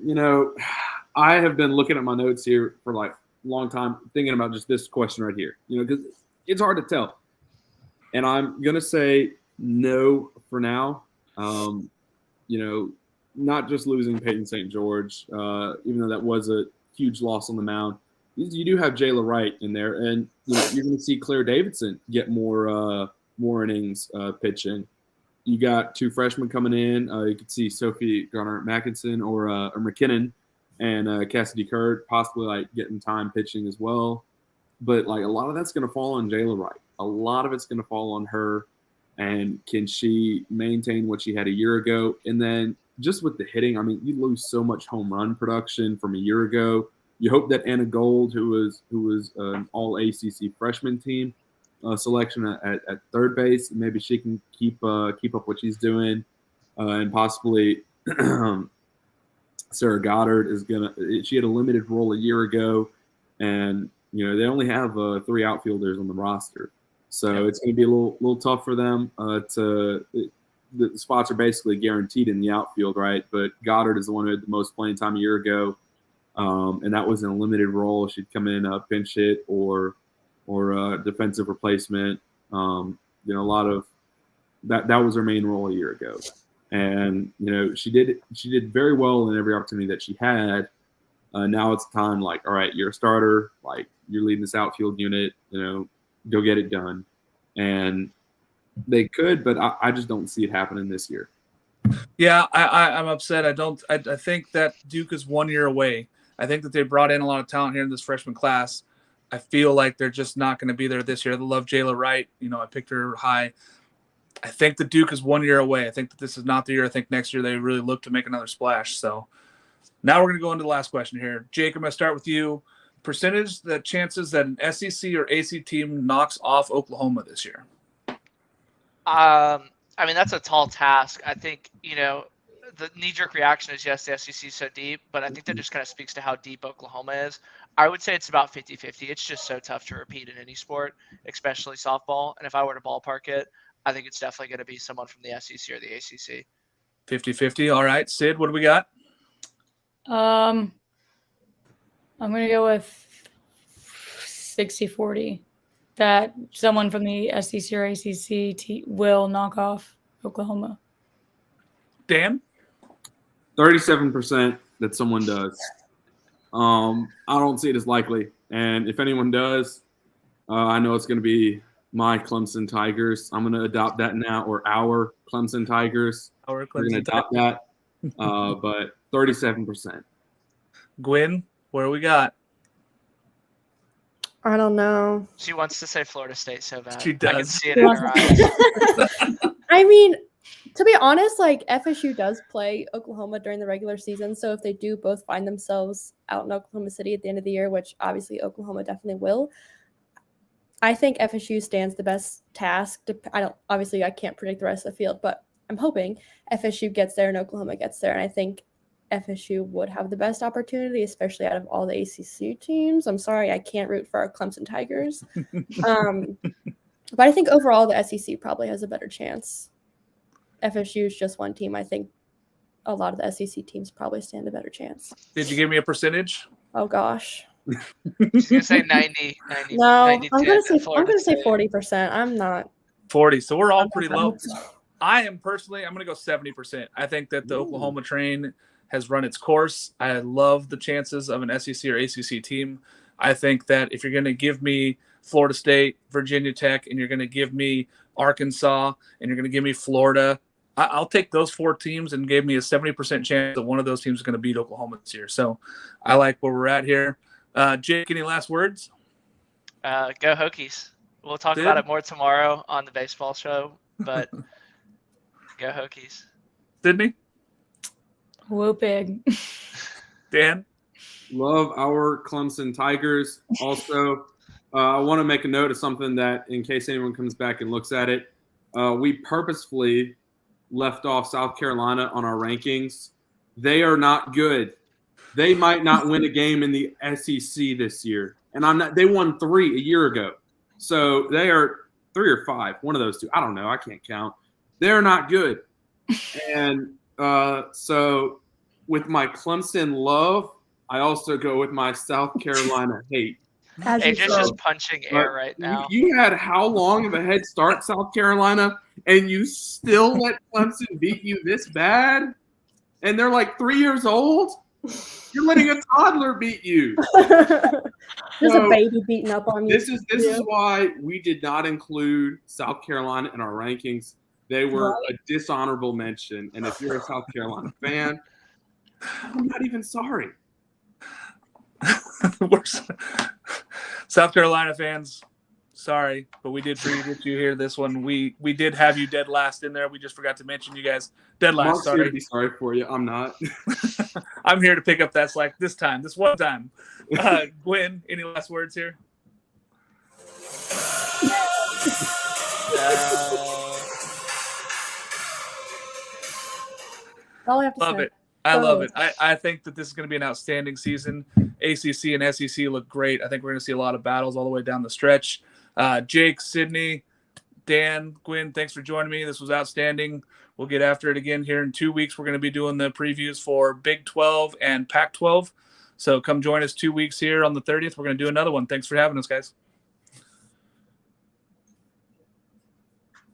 I have been looking at my notes here for, a long time, thinking about just this question right here, because it's hard to tell. And I'm going to say no for now. Not just losing Peyton St. George, even though that was a huge loss on the mound. You do have Jayla Wright in there, and you're going to see Claire Davidson get more innings pitching. You got 2 freshmen coming in. You could see Sophie Garner-Mackinson or McKinnon and Cassidy Kurt possibly getting time pitching as well. But a lot of that's going to fall on Jayla Wright. A lot of it's going to fall on her. And can she maintain what she had a year ago? And then just with the hitting, you lose so much home run production from a year ago. You hope that Anna Gold, who was an all ACC freshman team selection at third base, maybe she can keep up what she's doing, and possibly Sarah Goddard she had a limited role a year ago, and they only have 3 outfielders on the roster, so it's going to be a little tough for them. The spots are basically guaranteed in the outfield, right? But Goddard is the one who had the most playing time a year ago. And that was in a limited role. She'd come in pinch hit or defensive replacement. A lot of that was her main role a year ago. And she did very well in every opportunity that she had. Now it's time, all right, you're a starter, you're leading this outfield unit, go get it done. And they could, but I just don't see it happening this year. Yeah, I'm upset. I think that Duke is 1 year away. I think that they brought in a lot of talent here in this freshman class. I feel like they're just not going to be there this year. They love Jayla Wright. I picked her high. I think that Duke is 1 year away. I think that this is not the year. I think next year they really look to make another splash. So now we're going to go into the last question here. Jake, I'm going to start with you. Percentage, the chances that an SEC or AC team knocks off Oklahoma this year? That's a tall task. I think, the knee-jerk reaction is yes, the SEC is so deep, but I think that just kind of speaks to how deep Oklahoma is. I would say it's about 50-50. It's just so tough to repeat in any sport, especially softball. And if I were to ballpark it, I think it's definitely going to be someone from the SEC or the ACC. 50-50. All right. Sid, what do we got? I'm going to go with 60-40. That someone from the SEC or ACC will knock off Oklahoma. Dan? 37% that someone does. I don't see it as likely. And if anyone does, I know it's going to be my Clemson Tigers. I'm going to adopt that now, or our Clemson Tigers. We're going to adopt that. But 37%. Gwen, where we got? I don't know. She wants to say Florida State so bad. She does. I can see it in her eyes. To be honest, FSU does play Oklahoma during the regular season. So if they do both find themselves out in Oklahoma City at the end of the year, which obviously Oklahoma definitely will, I think FSU stands the best task. I can't predict the rest of the field, but I'm hoping FSU gets there and Oklahoma gets there. And I think FSU would have the best opportunity, especially out of all the ACC teams. I'm sorry, I can't root for our Clemson Tigers. But I think overall the SEC probably has a better chance. FSU is just one team. I think a lot of the SEC teams probably stand a better chance. Did you give me a percentage? Oh gosh. She's gonna say 90. No, 90 I'm gonna say Florida State. 40%. I'm not 40. So we're all pretty low. I'm I'm going to go 70%. I think that the Oklahoma train has run its course. I love the chances of an SEC or ACC team. I think that if you're going to give me Florida State, Virginia Tech, and you're going to give me Arkansas, and you're going to give me Florida, I'll take those 4 teams and give me a 70% chance that one of those teams is going to beat Oklahoma this year. So I like where we're at here. Jake, any last words? Go Hokies. We'll talk about it more tomorrow on the baseball show, but go Hokies. Sydney? Whoa, big. Dan? Love our Clemson Tigers. Also, I want to make a note of something that, in case anyone comes back and looks at it, we purposefully left off South Carolina on our rankings. They are not good. They might not win a game in the SEC this year. And they won 3 a year ago. So they are 3 or 5, one of those two. I don't know. I can't count. They're not good. And so with my Clemson love, I also go with my South Carolina hate. AJ's just punching air right now. You had how long of a head start, South Carolina, and you still let Clemson beat you this bad? And they're like 3 years old? You're letting a toddler beat you. There's a baby beating up on you. This is why we did not include South Carolina in our rankings. They were a dishonorable mention. And if you're a South Carolina fan, I'm not even sorry. South Carolina fans, sorry, but we did forget you here. This one, we did have you dead last in there. We just forgot to mention you guys dead last. Mark's sorry. here to be sorry for you. I'm not. I'm here to pick up that slack this one time. Gwen, any last words here? All I have to Love say. it. I love it. I think that this is going to be an outstanding season. ACC and SEC look great. I think we're going to see a lot of battles all the way down the stretch. Jake, Sydney, Dan, Gwen, thanks for joining me. This was outstanding. We'll get after it again here in 2 weeks. We're going to be doing the previews for Big 12 and Pac 12. So come join us 2 weeks here on the 30th. We're going to do another one. Thanks for having us, guys.